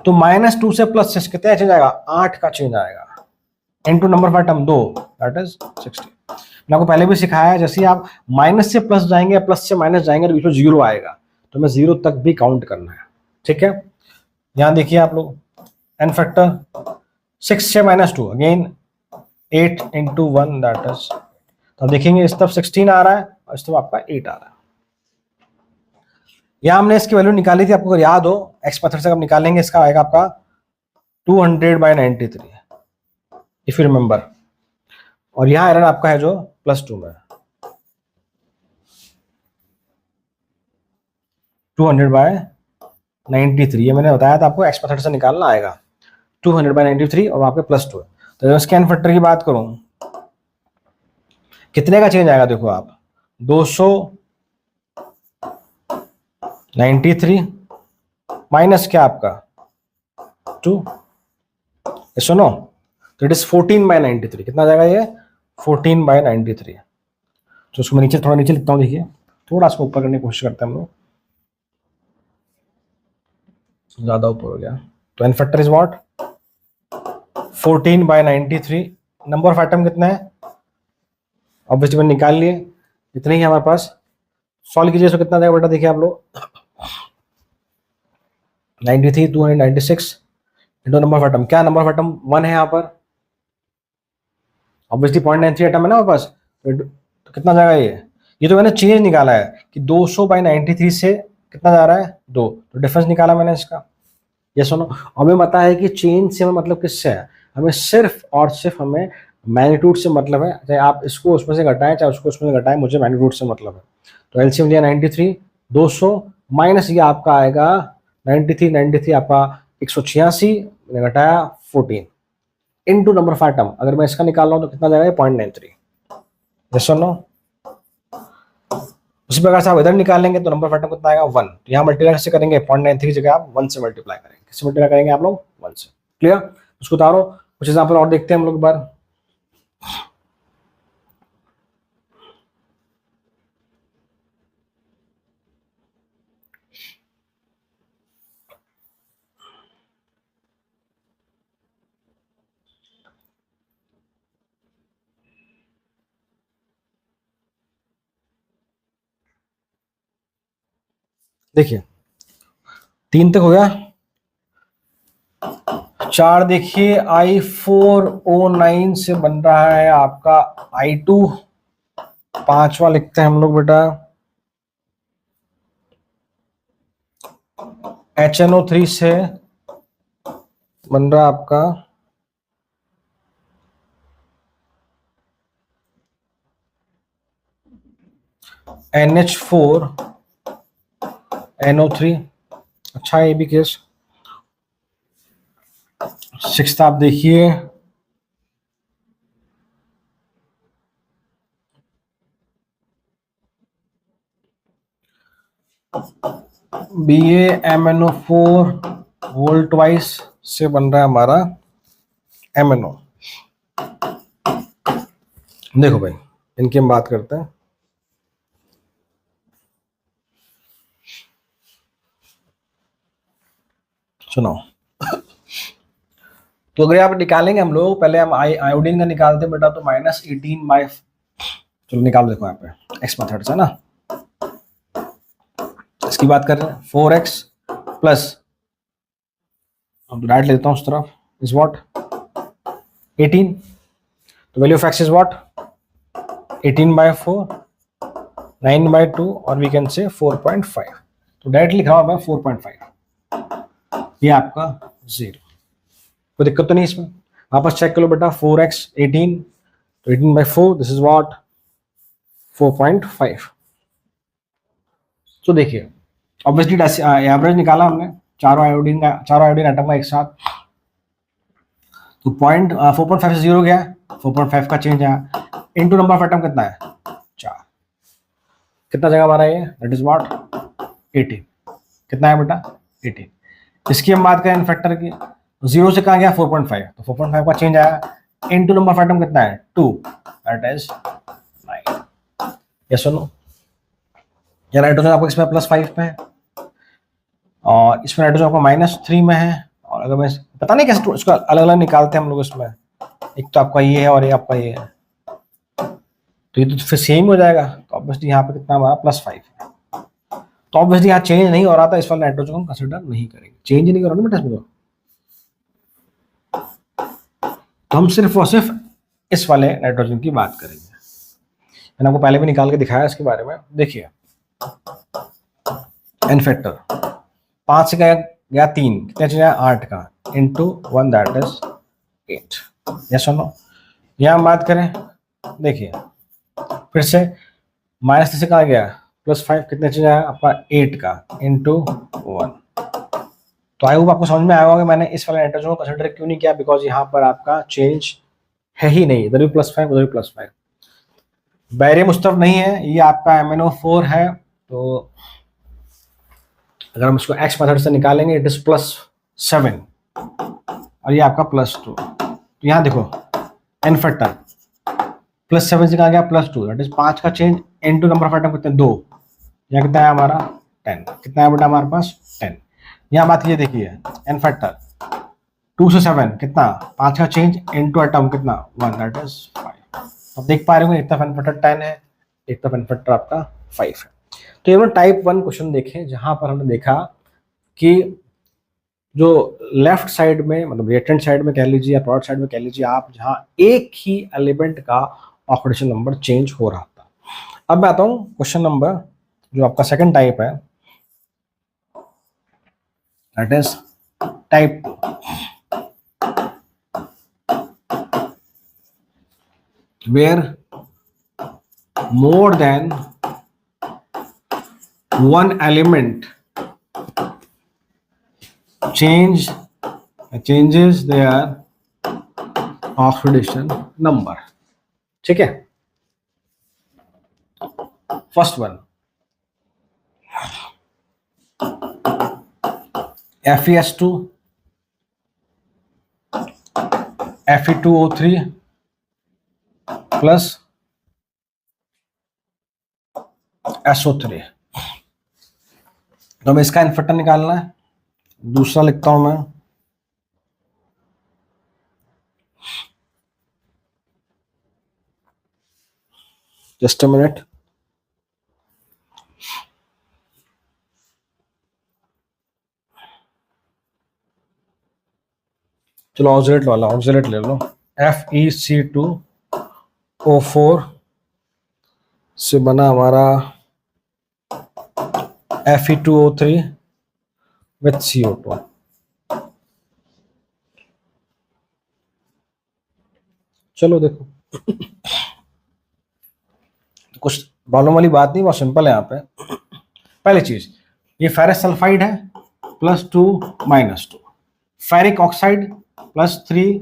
तो -2 से +6 कितना चेंज आएगा 8 का चेंज आएगा। N2 number of atom 2, that is 60। मैंने आपको पहले भी सिखाया है, जैसे आप माइनस से प्लस जाएंगे, प्लस से माइनस जाएंगे तो बीच में 0 आएगा, तो हमें 0 तक भी काउंट करना है, ठीक है। यहाँ देखिए आप लोग, एन फैक्टर 6 से -2 अगेन 8 into 1 दैट इज, तो आप देखेंगे इस तरफ 16 आ रहा है और इस तरफ आपका 8 आ रहा है। यहां हमने इसकी वैल्यू निकाली थी, आपको अगर याद हो एक्स मेथड से आप निकालेंगे, इसका आएगा आपका 200/93 इफ यू रिमेंबर, और यहां एरर आपका है जो +2 में 200/93, ये मैंने बताया था आपको एक्स मेथड से निकालना आएगा 200/93 और वहां पे +2 है। तो जब स्कैन फैक्टर की बात करूं कितने का चेंज आएगा, देखो आप 293 माइनस क्या आपका 2, सुनो, तो इट इज 14/93, कितना जाएगा ये 14/93। तो उसको मैं नीचे थोड़ा नीचे लिखता हूँ, देखिए थोड़ा इसको ऊपर करने की कोशिश करते हैं हम लोग, ज्यादा ऊपर हो गया। तो N factor is what 14/93, number of item कितना है ऑब्वियसली मैंने निकाल लिए, इतने ही हमारे पास। सॉल्व कीजिए, तो कितना जाएगा बेटा, देखिए आप लोग 93 296 इंटू नंबर ऑफ आइटम, क्या नंबर ऑफ आइटम 1 है यहाँ पर, ऑब्वियसली 0.93 आइटम है ना हमारे पास, तो कितना जाएगा ये तो मैंने चेंज निकाला है कि 200/93 से कितना जा रहा है 2, तो डिफरेंस निकाला मैंने इसका। ये सुनो, हमें पता है कि चेंज से हमें मतलब किससे है, हमें सिर्फ और सिर्फ हमें मैग्नीट्यूड से मतलब है, चाहे आप इसको उसमें से घटाएं चाहे उसको उसमें से घटाएं, मुझे मैग्नीट्यूड से मतलब है। तो एलसीएम लिया 93, 200 माइनस ये आपका आएगा 93 आपका 186, मैंने घटाया 14 इनटू नंबर ऑफ आइटम, अगर मैं इसका निकाल रहा हूं तो कितना जाएगा 0.93। यस और नो, उसी प्रकार से आप इधर निकालेंगे तो नंबर ऑफ आइटम कितना आएगा 1, तो यहाँ मल्टीप्लाई कैसे करेंगे 0.93 की जगह आप 1 से मल्टीप्लाई करेंगे, किससे मल्टीप्लाई करेंगे आप लोग 1 से। क्लियर, उसको उतारो, कुछ एग्जाम्पल और देखते हैं हम लोग एक बार। देखिए 3 तक हो गया, 4 देखिए I409 से बन रहा है आपका I2, 5वां लिखते हैं हम लोग बेटा HNO3 से बन रहा आपका NH4NO3, अच्छा ये भी केस। 6 आप देखिए BaMNO4 वोल्ट वाइज से बन रहा है हमारा MNO। देखो भाई इनकी हम बात करते हैं, सुनो। तो अगर आप निकालेंगे हम लोग, पहले हम आयोडीन का निकालते हैं बेटा, तो -18/, चलो निकाल, देखो यहाँ पे एक्स मेथड से ना, इसकी बात कर रहे हैं 4x प्लस, अब डायरेक्ट लेता हूँ उस तरफ, इज व्हाट 18, तो value of x is what 18/4, 9/2 और वी कैन से 4.5, तो डायरेक्टली लिखा हुआ है 4.5, ये आपका 0, कोई दिक्कत तो नहीं इसमें। वापस चेक कर लो बेटा 4x 18, तो 18/4 दिस इज व्हाट 4.5। तो देखिए ऑब्वियसली एवरेज निकाला हमने चारों आयोडीन आइटम का एक साथ, तो 4.5 से 0 गया, 4.5 का चेंज आया, इनटू नंबर ऑफ आइटम कितना है 4, कितना जगह हमारा ये दैट इज व्हाट 18, कितना है बेटा 18। इसकी हम बात करें फैक्टर की, 0 से कहाँ गया 4.5, तो 4.5 का चेंज आया, इनटू नंबर ऑफ आइटम कितना है 2, दैट इज 9। यस और नो, ये नाइट्रोजन आपको इसमें +5 में है और इसमें नाइट्रोजन आपको -3 में है, और अगर मैं पता नहीं कैसे इसको अलग अलग निकालते हैं हम लोग इसमें, एक तो आपका ये है और ये आपका ये है, तो ये तो फिर सेम हो जाएगा, तो ऑब्वियसली यहाँ पे कितना हमारा +5 है, तो ऑब्वियसली यहाँ चेंज नहीं हो रहा था, इस वाले नाइट्रोजन को कंसिडर नहीं करेंगे, चेंज नहीं करो ना बेटा इसमें, तो तो हम सिर्फ और सिर्फ इस वाले नाइट्रोजन की बात करेंगे। मैंने आपको पहले भी निकाल के दिखाया इसके बारे में। देखिए एन फैक्टर 5 से गया 3, कितने चीज 8 का इंटू 1 दैट इज 8। यस और नो। यहाँ हम बात करें, देखिए फिर से माइनस से कहा गया +5, कितने चीज आया आपका 8 का इंटू 1। तो आई होप आपको समझ में आया होगा कि मैंने इस वाले नाइट्रोजन को कंसिडर क्यों नहीं किया, बिकॉज यहाँ पर आपका चेंज है ही नहीं, इधर भी +5 उधर भी +5। बैरियम उस तरफ नहीं है, ये आपका MnO4 है। तो अगर हम इसको एक्स मेथड से निकालेंगे इट इज +7 और ये आपका +2। तो यहाँ देखो एन फैक्टर +7 से कहा गया +2 दैट इज 5 का change into number of item कितने 2, यहाँ कितना है हमारा 10, कितना है बेटा हमारे पास 10। यहाँ बात ये देखिए एन फैक्टर 2 से 7 कितना 5 का चेंज इनटू आइटम कितना 1 दैट इज 5। अब देख पा रहे हो एक तरफ एन फैक्टर 10 है, एक तरफ एन फैक्टर आपका 5 है। तो ये टाइप 1 क्वेश्चन देखें जहां पर हमने देखा कि जो लेफ्ट साइड में मतलब रिएक्टेंट साइड में कह लीजिए या प्रोडक्ट साइड में कह लीजिए आप, जहां एक ही एलिमेंट का ऑक्सीडेशन नंबर चेंज हो रहा था। अब मैं आता हूं क्वेश्चन नंबर जो आपका सेकंड टाइप है, that is type 2 where more than one element changes their oxidation number। ठीक है, first one FeS2 Fe2O3 plus SO3। तो हमें इसका एन फैक्टर निकालना है। दूसरा लिखता हूं मैं जस्ट अ मिनट। चलो ऑक्सीलेट वाला ऑक्सीलेट ले लो। FeC2O4 से बना हमारा Fe2O3 with CO2। चलो देखो तो कुछ प्रॉब्लम वाली बात नहीं, बहुत सिंपल है यहाँ पे। पहली चीज ये फेरस सल्फाइड है +2 -2, फेरिक ऑक्साइड +3,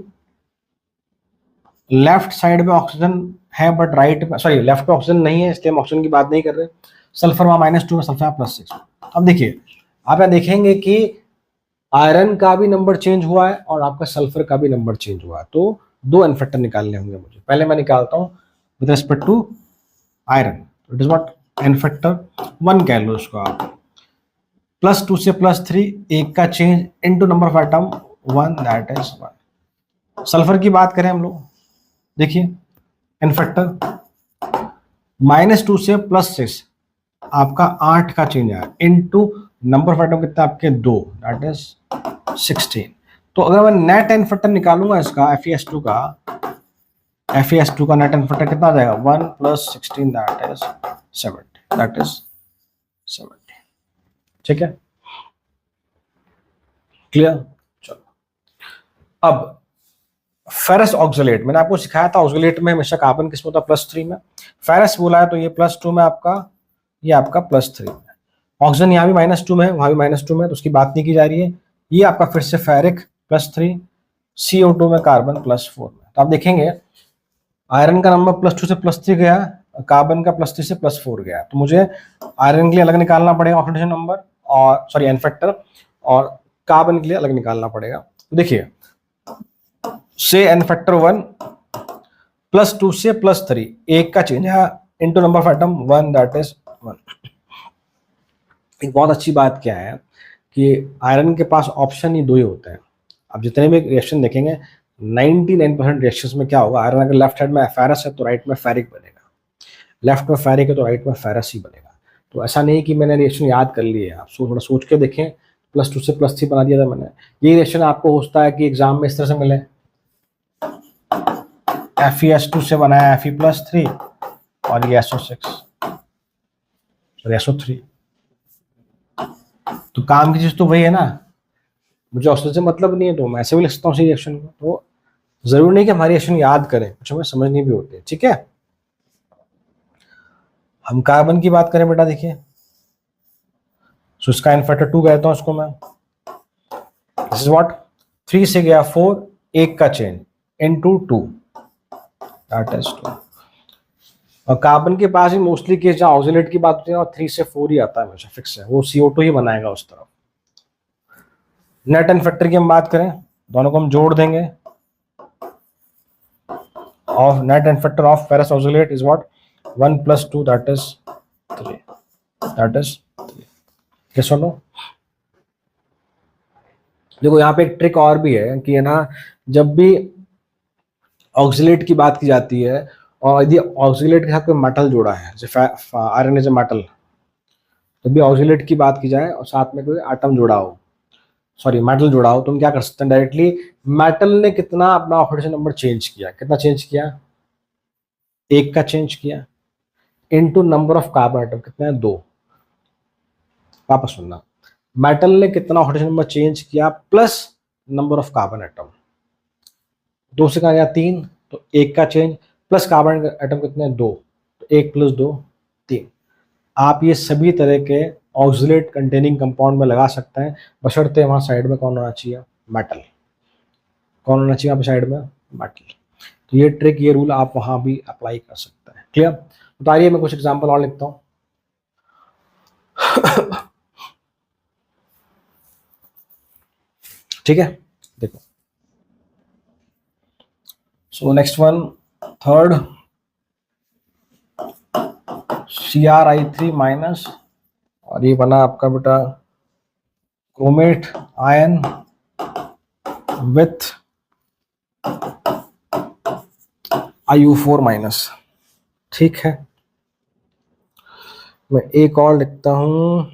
लेफ्ट साइड में ऑक्सीजन है बट राइट में सॉरी लेफ्ट में ऑक्सीजन नहीं है इसलिए हम ऑक्सीजन की बात नहीं कर रहे। सल्फर वहां -2 में, सल्फर +6। अब देखिए आप यहाँ देखेंगे कि आयरन का भी नंबर चेंज हुआ है और आपका सल्फर का भी नंबर चेंज हुआ है। तो 2 एन फैक्टर निकालने होंगे मुझे। पहले मैं निकालता हूँ with respect to iron, it is what N factor 1 कह लो उसको आप। +2 से +3 एक का change into number of item 1 that is 1। Sulphur की बात करें हम लोग, देखिए एन फैक्टर -2 से +6 आपका 8 का चेंज आया इनटू नंबर ऑफ आइटम कितना आपके 2 दैट इज 16। तो अगर मैं नेट एन फैक्टर निकालूंगा इसका FeS2 का नेट एन फैक्टर कितना आ जाएगा 1 + 16 दैट इज 70। ठीक है, क्लियर। चलो अब फेरस ऑक्सलेट मैंने आपको सिखाया था, ऑक्सलेट में हमेशा कार्बन किसमें होता है +3 में। फेरस बोला है तो ये +2 में आपका, ये आपका +3 में। ऑक्सीजन यहाँ भी -2 में है, वहां भी -2 में है, तो उसकी बात नहीं की जा रही है। ये आपका फिर से फेरिक +3, CO2 में कार्बन +4 में। तो आप देखेंगे आयरन का नंबर +2 से +3 गया, कार्बन का +3 से +4 गया। तो मुझे आयरन के लिए अलग निकालना पड़ेगा ऑक्सीडेशन नंबर और सॉरी एन फैक्टर, और कार्बन के लिए अलग निकालना पड़ेगा। तो देखिए से एन फैक्टर 1 +2 से +3 एक का चेंज है into number of item 1 that is 1। एक बहुत अच्छी बात क्या है कि आयरन के पास ऑप्शन ही 2 ही होते हैं। अब जितने भी रिएक्शन देखेंगे 99% रिएक्शंस में क्या होगा, आयरन अगर लेफ्ट साइड में फेरस है तो राइट में फेरिक बनेगा, लेफ्ट में फेरिक है तो राइट में फेरस ही बनेगा। तो ऐसा नहीं कि मैंने रिएक्शन याद कर लिए, आप थोड़ा सोच के देखें। +2 से +3 बना दिया था मैंने। ये रिएक्शन आपको होता है कि एग्जाम में इस तरह से मिले, FeS2 से बना है Fe+3 और ये SO6 सॉरी SO3। तो काम की चीज तो वही है ना, मुझे ऑक्सीजन से मतलब नहीं है तो मैं ऐसे भी लिख सकता हूँ उसी रिएक्शन को। तो जरूरी नहीं कि हमारी रिएक्शन याद करें, कुछ हमें समझनी भी होती है। ठीक है, हम कार्बन की बात करें बेटा, देखिए सो इसका एन फैक्टर 2 कहता हूं इसको मैं। दिस इज व्हाट, 3 से गया 4, एक का चेंज इनटू 2 दैट इज 2। और कार्बन के पास ही मोस्टली केस जहां ऑक्सीलेट की बात होती है और 3 से 4 ही आता है, हमेशा फिक्स है, वो CO2 ही बनाएगा उस तरफ। नेट एन फैक्टर की हम बात करें, दोनों को हम जोड़ देंगे, of net and factor of ferrous oxalate is what, 1 plus 2 that is 3, that is 3। yes or no? देखो यहाँ पे एक ट्रिक और भी है कि है ना, जब भी ऑक्सीलेट की बात की जाती है और यदि ऑक्सीलेट के साथ कोई मेटल जुड़ा है, जैसे आयरन इज अ मेटल, जब भी ऑक्सीलेट की बात की जाए और साथ में कोई एटम जुड़ा हो, सॉरी मेटल जुड़ा हो, तो हम क्या कर सकते हैं डायरेक्टली, मेटल ने कितना अपना ऑक्सीडेशन नंबर चेंज किया, कितना चेंज किया, एक का चेंज किया, into number of carbon atom कितने हैं, 2। वापस सुनना, मेटल ने कितना ऑक्सीडेशन नंबर चेंज किया plus number of carbon atom, 2 से कहा गया 3, तो एक का चेंज प्लस कार्बन एटम कितने हैं, 2, तो 1 + 2 3। आप ये सभी तरह के ऑक्सीलेट कंटेनिंग कंपाउंड में लगा सकते हैं, बशर्ते वहां साइड में कौन होना चाहिए, मेटल। कौन होना चाहिए वहां पे साइड में, मेटल। तो ये ट्रिक, ये रूल आप वहां भी अप्लाई कर सकते हैं। क्लियर? बताइए, मैं कुछ एग्जाम्पल और लिखता हूँ। ठीक है, देखो so next one, third, Cri3- और ये बना आपका बेटा क्रोमेट आयन विथ Iu4-। ठीक है, मैं एक और लिखता हूं,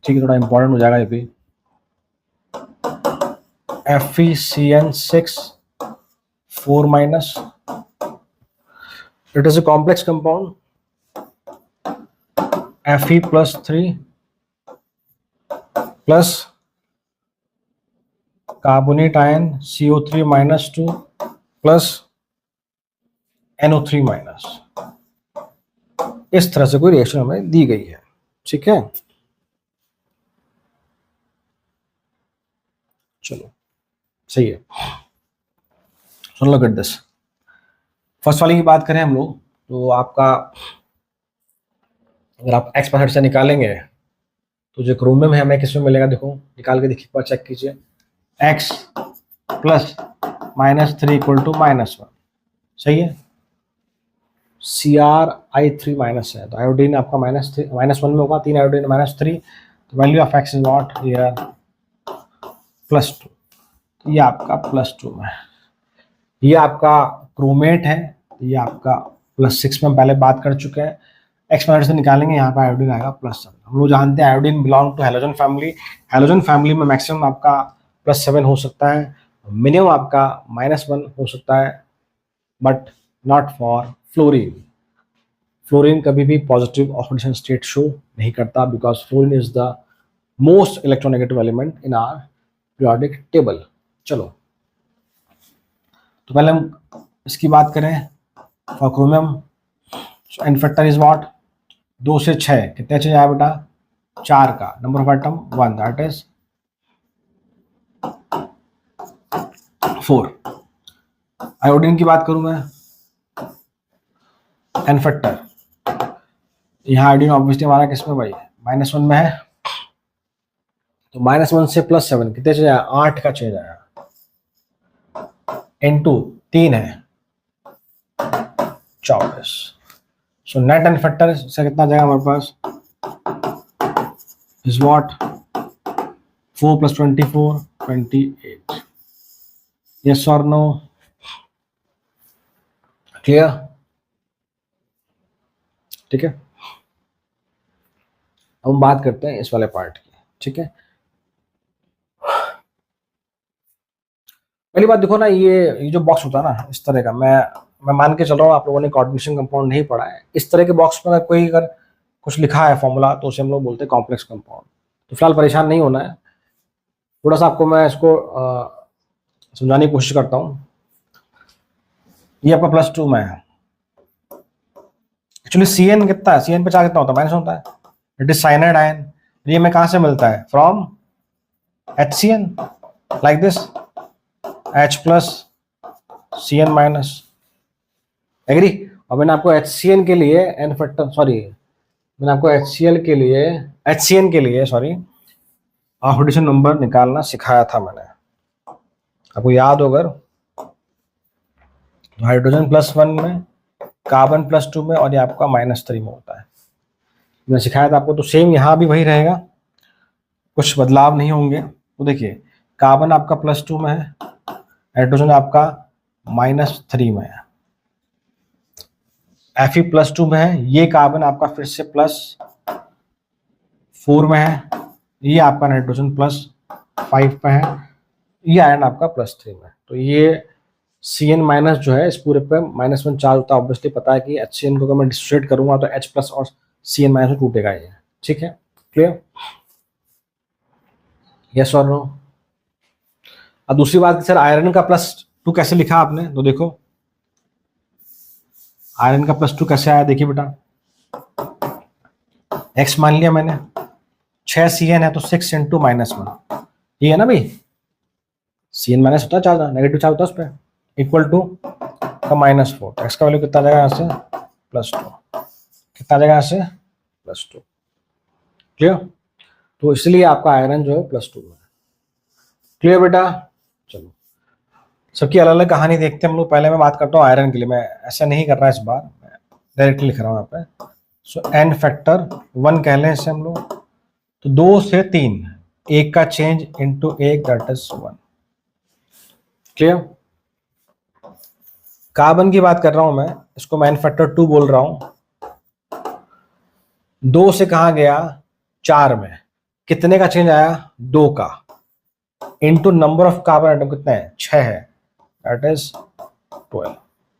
ठीक है, थोड़ा इंपॉर्टेंट हो जाएगा ये भी, FeCN6-4-। It is a complex compound, Fe+3 plus carbonate ion CO3-2 plus NO3-। इस तरह से कोई रिएक्शन हमें दी गई है। ठीक है, चलो सही है, सुन लो, गेट दिस। फर्स्ट वाली की बात करें हम लोग, तो आपका अगर आप एक्स परसेंट से निकालेंगे तो जो क्रोमियम है हमें किसमें मिलेगा, देखो निकाल के देखिए, चेक कीजिए, x + -3 = -1। सही है, Cri3- है, तो आयोडीन आपका -1 में होगा, 3 आयोडीन -3, तो value of x is not here +2। ये आपका +2 में, ये आपका क्रोमेट है, ये आपका +6 में हम पहले बात कर चुके हैं। एक्सपेरिमेंट से निकालेंगे, यहाँ पर आयोडीन आएगा +7। हम लोग जानते हैं iodine belong to halogen family. Halogen family में मैक्सिमम आपका +7 हो सकता है, मिनिमम आपका -1 हो सकता है, but not for fluorine. Fluorine कभी भी पॉजिटिव ऑक्सीडेशन स्टेट शो नहीं करता, because fluorine is the most electronegative element in our periodic table. चलो, तो पहले हम इसकी बात करें, for chromium N factor is what, 2 से 6 कितने चाहिए आया बेटा, 4 का, number of atom 1 that is 4। Iodine की बात करूं मैं, एन फैक्टर, यहाँ आयोडीन ऑब्वियसली हमारा किसमें भाई, -1 में है, तो -1 से +7 कितने चाहिए, 8 का चेंज आया, इनटू 3 है 24। सो नेट एन फैक्टर से कितना जाएगा हमारे पास, इज व्हाट, 4 + 24 28। यस और नो, क्लियर? ठीक है, अब हम बात करते हैं इस वाले पार्ट की। ठीक है, पहली बात देखो ना, ये जो बॉक्स होता है ना इस तरह का, मैं मान के चल रहा हूँ आप लोगों ने कोऑर्डिनेशन कंपाउंड नहीं पढ़ा है। इस तरह के बॉक्स में अगर कुछ लिखा है फॉर्मूला तो उसे हम लोग बोलते हैं कॉम्प्लेक्स कंपाउंड। तो फिलहाल परेशान नहीं होना है, थोड़ा सा आपको मैं इसको समझाने की कोशिश करता हूँ। ये आपका +2 में है। एक्चुअली Cn कितना है, Cn पे चार्ज कितना होता है, माइनस होता है। It is cyanide ion. ये में कहाँ से मिलता है, from HCN, like this, H+Cn-। Agree. और मैंने आपको HCN के लिए एन फैक्टर, सॉरी मैंने आपको HCN के लिए सॉरी ऑक्सीडेशन नंबर निकालना सिखाया था मैंने, आपको याद हो अगर। हाइड्रोजन +1 में, कार्बन +2 में, और ये आपका -3 में होता है। मैंने सिखाया था आपको, तो सेम यहाँ भी वही रहेगा, कुछ बदलाव नहीं होंगे। तो देखिए कार्बन आपका +2 में है, हाइड्रोजन आपका -3 में है, Fe +2 में है, ये कार्बन आपका फिर से +4 में है, ये आपका नाइट्रोजन +5 में है, ये आयन आपका +3 में है। तो ये Cn- जो है इस पूरे पे -1 चार्ज होता है। ऑब्वियसली पता है कि HCN को अगर मैं डिस्ट्रीब्यूट करूंगा तो H+ और Cn- में टूटेगा ये। ठीक है, क्लियर, यस और नो। अब दूसरी बात, सर आयरन का +2 कैसे लिखा आपने, तो देखो आयरन का +2 कैसे आया, देखिए बेटा, x मान लिया मैंने, 6 Cn है तो 6 × -1, ये है ना भाई, Cn- होता है चार्ज, नेगेटिव चार्ज होता है उस पर, इक्वल टू का -4, तो x का वैल्यू कितना आ जाएगा यहाँ से, +2, कितना आ जाएगा यहाँ से, +2, क्लियर। तो इसलिए आपका आयरन जो है +2 में है। क्लियर बेटा, चलो सबकी अलग अलग कहानी देखते हैं हम लोग। पहले मैं बात करता हूँ आयरन के लिए, मैं ऐसा नहीं कर रहा इस बार, मैं डायरेक्टली लिख रहा हूँ यहाँ पे। सो n फैक्टर 1 कह लें इसे हम लोग, तो 2 से 3, एक का चेंज इनटू एक, दैट इज 1, क्लियर। कार्बन की बात कर रहा हूं मैं, इसको मैं n फैक्टर 2 बोल रहा हूं। 2 से कहा गया 4 में, कितने का चेंज आया, 2 का, into number of carbon atom कितने हैं, 6 है, दैट इज 12,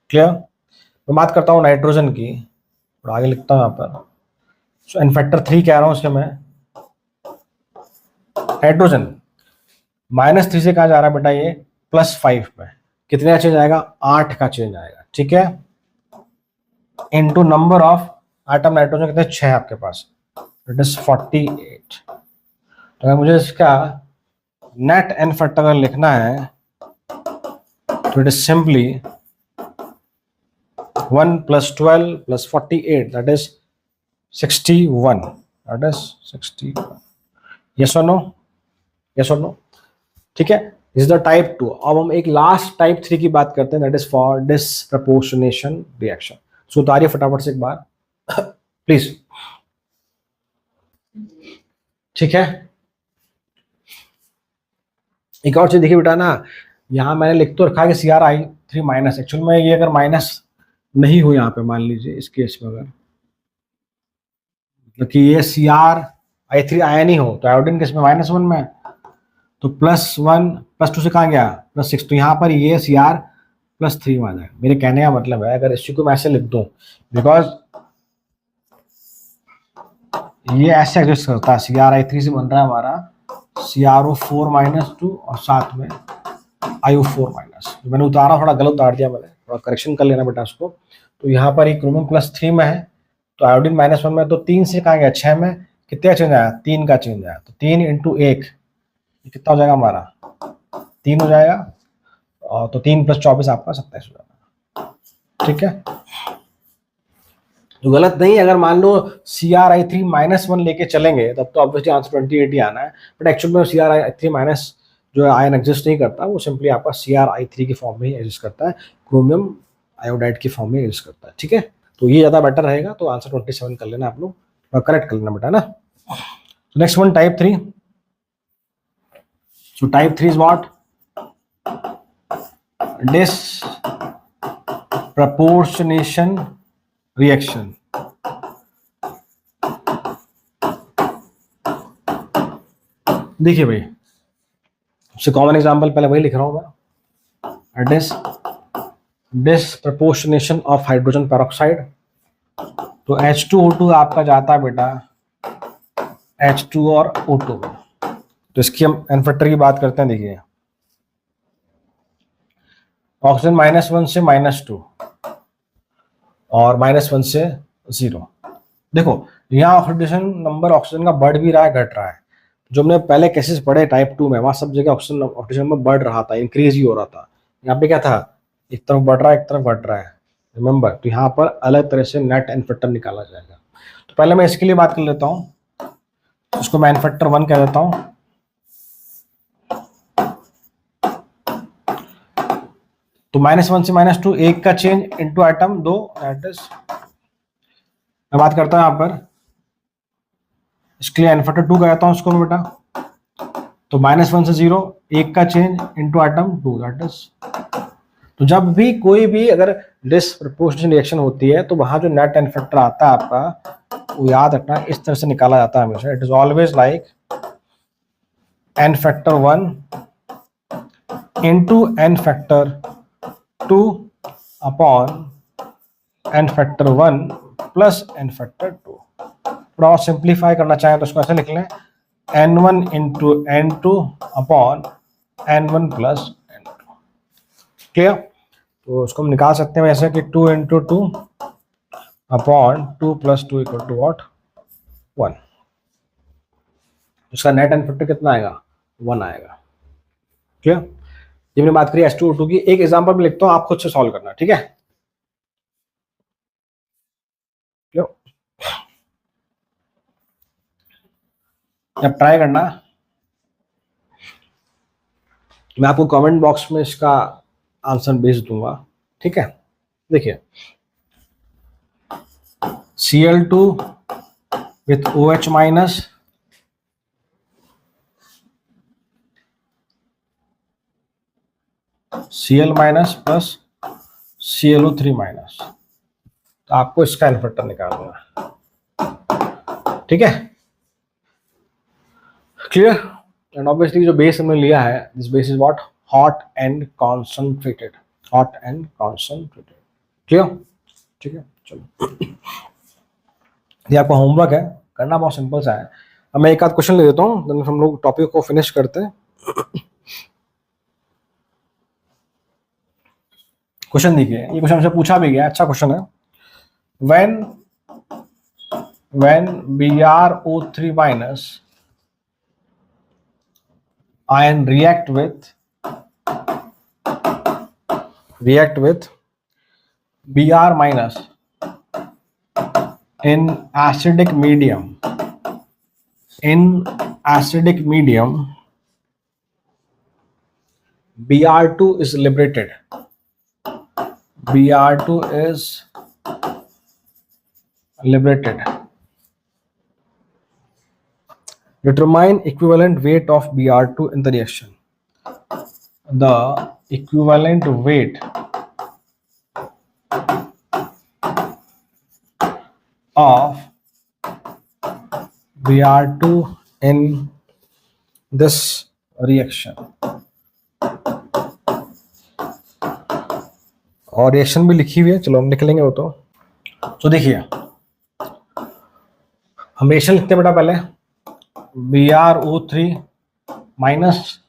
क्लियर। मैं बात करता हूं नाइट्रोजन की, और आगे लिखता हूं यहां पर। सो n फैक्टर 3 कह रहा हूं इसके मैं, हाइड्रोजन -3 से कहा जा रहा है बेटा ये +5 में, कितने का चेंज आएगा, 8 का चेंज आएगा, ठीक है, into number of item nitrogen कितने, 6 आपके पास, इट इज 48। तो अगर मुझे इसका नेट एन फैक्टर अगर लिखना है तो it is simply 1 + 12 + 48, that is 61, that is 61, yes और नो, यस और नो, ठीक है। This is the type 2। अब हम एक लास्ट टाइप 3 की बात करते हैं, that is for disproportionation reaction. So उतारिए फटाफट से एक बार प्लीज, ठीक है। एक और चीज देखिए बेटा ना, यहाँ मैंने लिख तो रखा है कि Cr(I3-), एक्चुअल में ये अगर माइनस नहीं हो यहाँ पे, मान लीजिए इस केस में अगर मतलब कि ये Cr(I3) आयन ही हो, तो आयोडीन किस में, -1 में, तो +1 +2 से कहाँ गया, +6, तो यहाँ पर ये Cr+3 में आ जाएगा। मेरे कहने का मतलब है, अगर इसी को मैं ऐसे लिख दूं, बिकॉज ये ऐसे एग्जिस्ट करता है, Cr(I3) से बन रहा है हमारा CrO4-2 और साथ में IO4-। मैंने उतारा, थोड़ा गलत उतार दिया मैंने, थोड़ा करेक्शन कर लेना बेटा उसको। तो यहाँ पर एक क्रोमियम +3 में है, तो आयोडीन -1 में, तो 3 से कहाँ गया, 6 में, कितने का चेंज आया, 3 का चेंज आया, तो 3 × 1 कितना हो जाएगा हमारा, 3 हो जाएगा, और तो 3 + 24 आपका 27 हो जाएगा, ठीक है। तो गलत नहीं, अगर मान लो Cr(I3-1) लेके चलेंगे तब तो ऑब्वियसली आंसर 28 ही आना है, बट एक्चुअल में Cr(I3-) जो है आयन एग्जिस्ट नहीं करता, वो सिंपली आपका Cr(I3) के फॉर्म में ही एग्जिस्ट करता है, क्रोमियम आयोडाइड की फॉर्म में एग्जिस्ट करता है, ठीक है। तो ये ज़्यादा बेटर रहेगा, तो आंसर 27 कर लेना आप लोग, करेक्ट कर लेना बेटा ना। Next one, type 3। So type 3 is what, disproportionation reaction. देखिए भाई, सबसे कॉमन एग्जांपल पहले वही लिख रहा हूं मैं, it is disproportionation of hydrogen peroxide. तो H2O2 आपका जाता है बेटा H2 और O2 में। तो इसकी हम एन फैक्टर की बात करते हैं। देखिए ऑक्सीजन -1 से -2 और -1 से 0। देखो यहाँ ऑक्सीडेशन नंबर ऑक्सीजन का बढ़ भी रहा है, घट रहा है। जो हमने पहले केसेस पढ़े टाइप 2 में, वहां सब जगह ऑक्सीजन नंबर बढ़ रहा था, इंक्रीज ही हो रहा था। यहाँ पे क्या था, एक तरफ बढ़ रहा है, एक तरफ घट रहा है, रिमेंबर। तो यहाँ पर अलग तरह से नेट एन फैक्टर निकाला जाएगा। तो पहले मैं इसके लिए बात कर लेता हूँ, उसको मैं एन फैक्टर 1 कह देता हूँ। तो -1 से -2, एक का change into atom 2, that is, मैं बात करता हूं यहां पर, इसके लिए एन फैक्टर 2 कहता हूं उसको मैं बेटा। तो -1 से 0, एक का change into atom 2, that is. तो जब भी कोई भी अगर डिसप्रपोर्शनेशन रिएक्शन होती है तो वहां जो नेट एन फैक्टर आता है आपका, वो याद रखना इस तरह से निकाला जाता है हमेशा। It is always like N factor 1 into N factor 2 upon N factor 1 plus N factor 2। थोड़ा और सिंप्लीफाई करना चाहें तो इसको ऐसे लिख लें, n1 into n2 upon n1 plus n2। Clear? तो उसको हम निकाल सकते हैं ऐसे कि 2 into 2 upon 2 plus 2 equal to what, 1। उसका नेट एन फैक्टर कितना आएगा, 1 आएगा। क्लियर? ये मैंने बात करी H2O2 की। एक एग्जांपल भी लिखता हूँ, आप खुद से सॉल्व करना, ठीक है? जब ट्राई करना, मैं आपको कमेंट बॉक्स में इसका आंसर भेज दूंगा, ठीक है? देखिए Cl2 with OH minus Cl minus plus ClO3 minus. तो आपको इसका एन फैक्टर निकालना है, ठीक है? क्लियर? एंड ऑब्वियसली जो बेस हमने लिया है, this base is what, hot and concentrated, hot and concentrated. Clear? ठीक है, चलो ये आपका होमवर्क है, करना बहुत सिंपल सा है। अब मैं एक आध क्वेश्चन ले देता हूँ, देन हम लोग टॉपिक को फिनिश करते हैं। क्वेश्चन देखिए, ये क्वेश्चन हमसे पूछा भी गया, अच्छा क्वेश्चन है। when BrO3 minus ion react with Br minus in acidic medium, Br2 is liberated. Br2 is liberated. Determine equivalent weight of Br2 in the reaction. The equivalent weight of Br2 in this reaction. और रिएक्शन भी लिखी हुई है, चलो हम लिख लेंगे वो तो देखिए हम रिएक्शन लिखते हैं बेटा। पहले BrO3 minus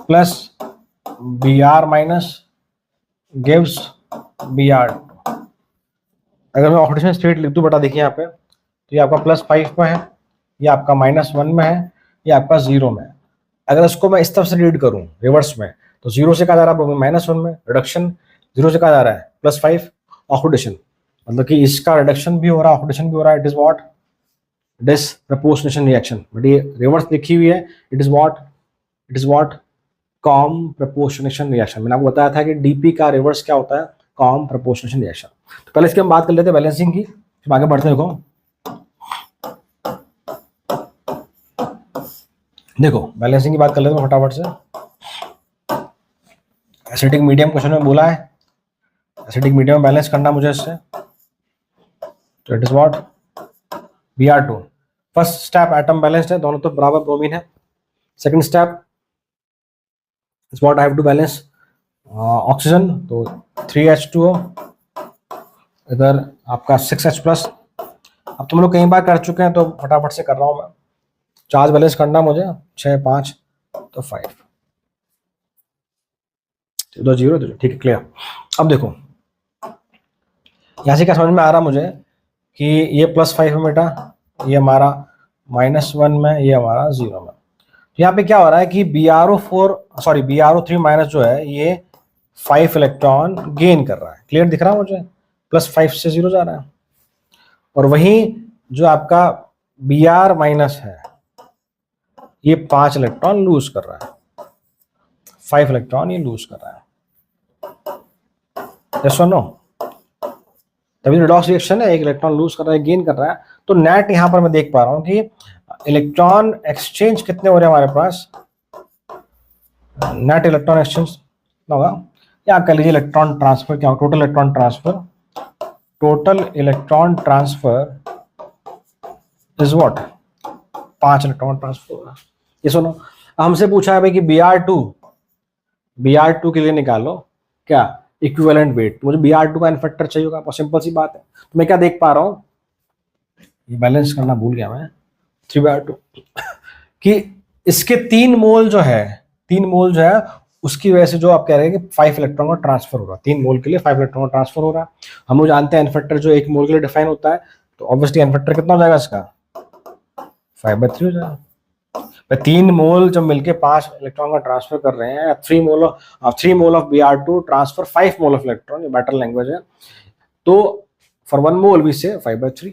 plus Br minus gives Br2। अगर मैं ऑक्सीडेशन स्टेट लिख दूं बेटा, देखिए यहाँ पे, तो ये आपका +5 में है, ये आपका -1 में है, ये आपका 0 में है। अगर इसको मैं इस तरफ से रीड करूं रिवर्स में, तो 0 से कहा जा रहा है -1 में रिडक्शन, 0 से कहा जा रहा है +5 ऑक्सीडेशन, मतलब कि इसका रिडक्शन भी हो रहा है, ऑक्सीडेशन भी हो रहा है। It is what, disproportionation reaction. But ये रिवर्स लिखी हुई है, it is what comproportionation reaction. मैंने आपको बताया था कि डीपी का रिवर्स क्या होता है, कॉम प्रपोर्शनेशन रिएक्शन। तो पहले इसकी हम बात कर लेते हैं बैलेंसिंग की, फिर आगे बढ़ते हैं। देखो बैलेंसिंग की बात कर लेते हैं फटाफट से। एसिडिक मीडियम क्वेश्चन में बोला है, एसिडिक मीडियम बैलेंस करना मुझे इससे। तो it is what, Br2। First step atom balanced है, दोनों तो बराबर ब्रोमीन है। Second step is what, I have to balance oxygen तो 3H2O, इधर आपका 6H प्लस। अब तुम लोग कई बार कर चुके हैं तो फटाफट से कर रहा हूँ मैं। चार्ज बैलेंस करना मुझे 6 5 तो 5 तो 0 तो ठीक है, क्लियर। अब देखो यहाँ से क्या समझ में आ रहा मुझे कि ये +5 में बेटा, ये हमारा -1 में, ये हमारा 0 में। तो यहाँ पे क्या हो रहा है कि Bro3 माइनस जो है ये 5 इलेक्ट्रॉन गेन कर रहा है। क्लियर दिख रहा है मुझे? +5 से 0 जा रहा है। और वहीं जो आपका Br माइनस है ये 5 इलेक्ट्रॉन लूज कर रहा है, 5 इलेक्ट्रॉन ये लूज कर रहा है। यस और नो? तभी रिडॉक्स रिएक्शन है, एक इलेक्ट्रॉन लूज कर रहा है, गेन कर रहा है। तो नेट यहां पर मैं देख पा रहा हूं कि इलेक्ट्रॉन एक्सचेंज कितने हो रहे हैं हमारे पास। नेट इलेक्ट्रॉन एक्सचेंज होगा, या आप कह लीजिए इलेक्ट्रॉन ट्रांसफर क्या होगा, total electron transfer. Total electron transfer is what, 5 electron transfer होगा। ये सुनो, हमसे पूछा है भाई कि Br2 के लिए निकालो क्या इक्विवेलेंट वेट। मुझे Br2 का इनफेक्टर चाहिए होगा, बहुत सिंपल सी बात है। तो मैं क्या देख पा रहा हूँ, ये बैलेंस करना भूल गया मैं, 3/2 कि इसके 3 मोल जो है उसकी वजह से जो आप कह रहे हैं कि 5 इलेक्ट्रॉन का ट्रांसफर हो रहा है, 3 मोल के लिए 5 इलेक्ट्रॉन का ट्रांसफर हो रहा है। हम लोग जानते हैं इनफेक्टर जो 1 मोल के लिए डिफाइन होता है, तो ऑब्वियसली इनफेक्टर कितना हो जाएगा इसका, 5/3 हो जाएगा। 3 मोल जब मिलके 5 इलेक्ट्रॉन का ट्रांसफर कर रहे हैं, 3 mole of Br2 transfer 5 mole of electron, ये बेटर लैंग्वेज है। तो फॉर 1 मोल वी से 5/3,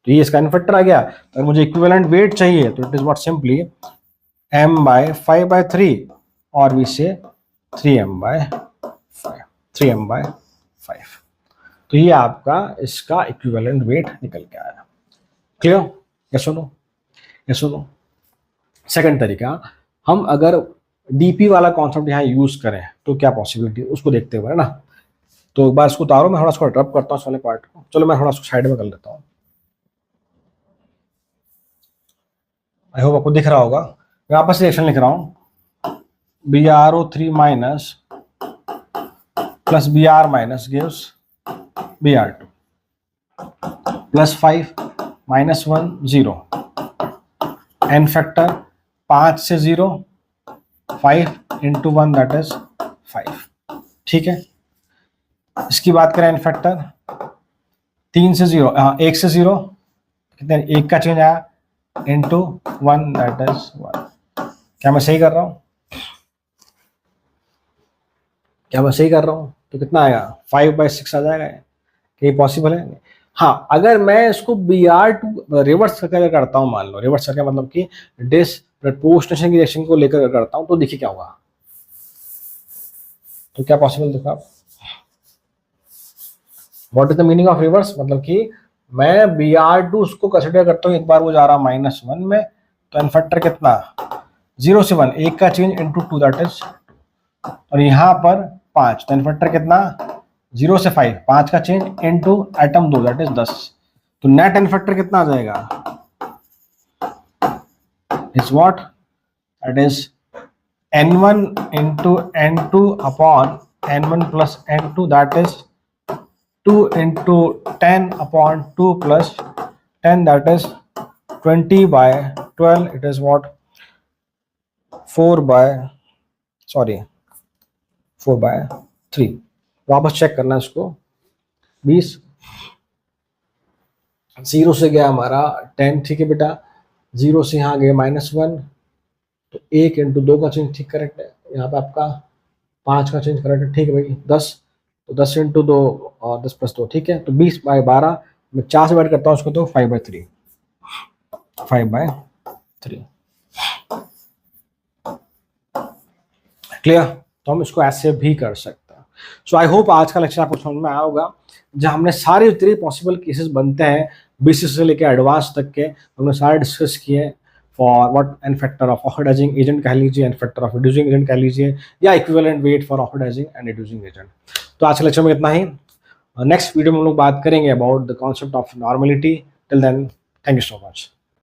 तो ये इसका इनफेक्टर आ गया। अगर मुझे इक्विवेलेंट वेट चाहिए तो it is what, simply m/5/3 और वी से 3m/5। तो ये आपका इसका इक्विवेलेंट वेट निकल के आया। क्लियर? यस और नो? यस और नो? सेकंड तरीका, हम अगर डीपी वाला कॉन्सेप्ट यहाँ यूज करें तो क्या पॉसिबिलिटी, उसको देखते हुए है ना। तो एक बार इसको उतारो, मैं थोड़ा इसको ड्रॉप करता हूँ इस वाले पार्ट को। चलो मैं थोड़ा इसको साइड में कर लेता हूँ, आई होप आपको दिख रहा होगा। मैं वापस रिएक्शन लिख रहा हूँ, Bro3 minus plus Br minus gives Br2 +5 -1 0 N factor 5 से 0 5 × 1 दैट इज 5। ठीक है, इसकी बात करें एन फैक्टर 3 से 0, 1 से 0 कितने, 1 का चेंज आया इंटू 1 दैट इज 1। क्या मैं सही कर रहा हूँ? तो कितना आएगा, 5/6 आ जाएगा। क्या ये पॉसिबल है? हाँ, अगर मैं इसको Br2 रिवर्स करके करता हूँ, मान लो रिवर्स करके मतलब कि डिसप्रपोर्शनेशन की रिएक्शन को लेकर करता हूँ, तो देखिए क्या होगा। तो क्या पॉसिबल देखो आप, what is the meaning of reverse, मतलब कि मैं Br2 उसको कंसिडर करता हूँ, एक बार वो जा रहा -1 में, तो इनफैक्टर कितना 0 से 1, 1 का चेंज इंटू 2 दैट इज, और यहाँ पर 5, तो इनफैक्टर कितना 0 से 5, 5 का change into atom 2 that is 10। तो नेट इनफैक्टर कितना आ जाएगा, it's what, that is n1 into n2 upon n1 plus n2, that is 2 into 10 upon 2 plus 10, that is 20/12, it is what 4/3। वापस चेक करना इसको, 20 0 से गया हमारा 10, ठीक है बेटा, 0 से यहाँ गए -1, तो 1 × 2 का चेंज ठीक करेक्ट है, यहाँ पे आपका 5 का चेंज करेक्ट है, ठीक है भाई 10, तो 10 × 2 और 10 + 2, ठीक है, तो 20/12 मैं 4 से ऐड करता हूँ उसको, तो 5/3 क्लियर। तो हम इसको ऐसे भी कर सकते हैं। सो आई होप आज का लेक्चर आपको समझ में आया होगा, जहाँ हमने सारे जितने पॉसिबल केसेस बनते हैं बेसिस से लेकर एडवांस तक के हमने सारे डिस्कस किए। For what, N factor of oxidising agent कह लीजिए, N factor of reducing agent कह लीजिए, या equivalent weight for oxidising and reducing agent. तो आज के लेक्चर में इतना ही। नेक्स्ट वीडियो में हम लोग बात करेंगे about the concept of normality. Till then, thank you so much.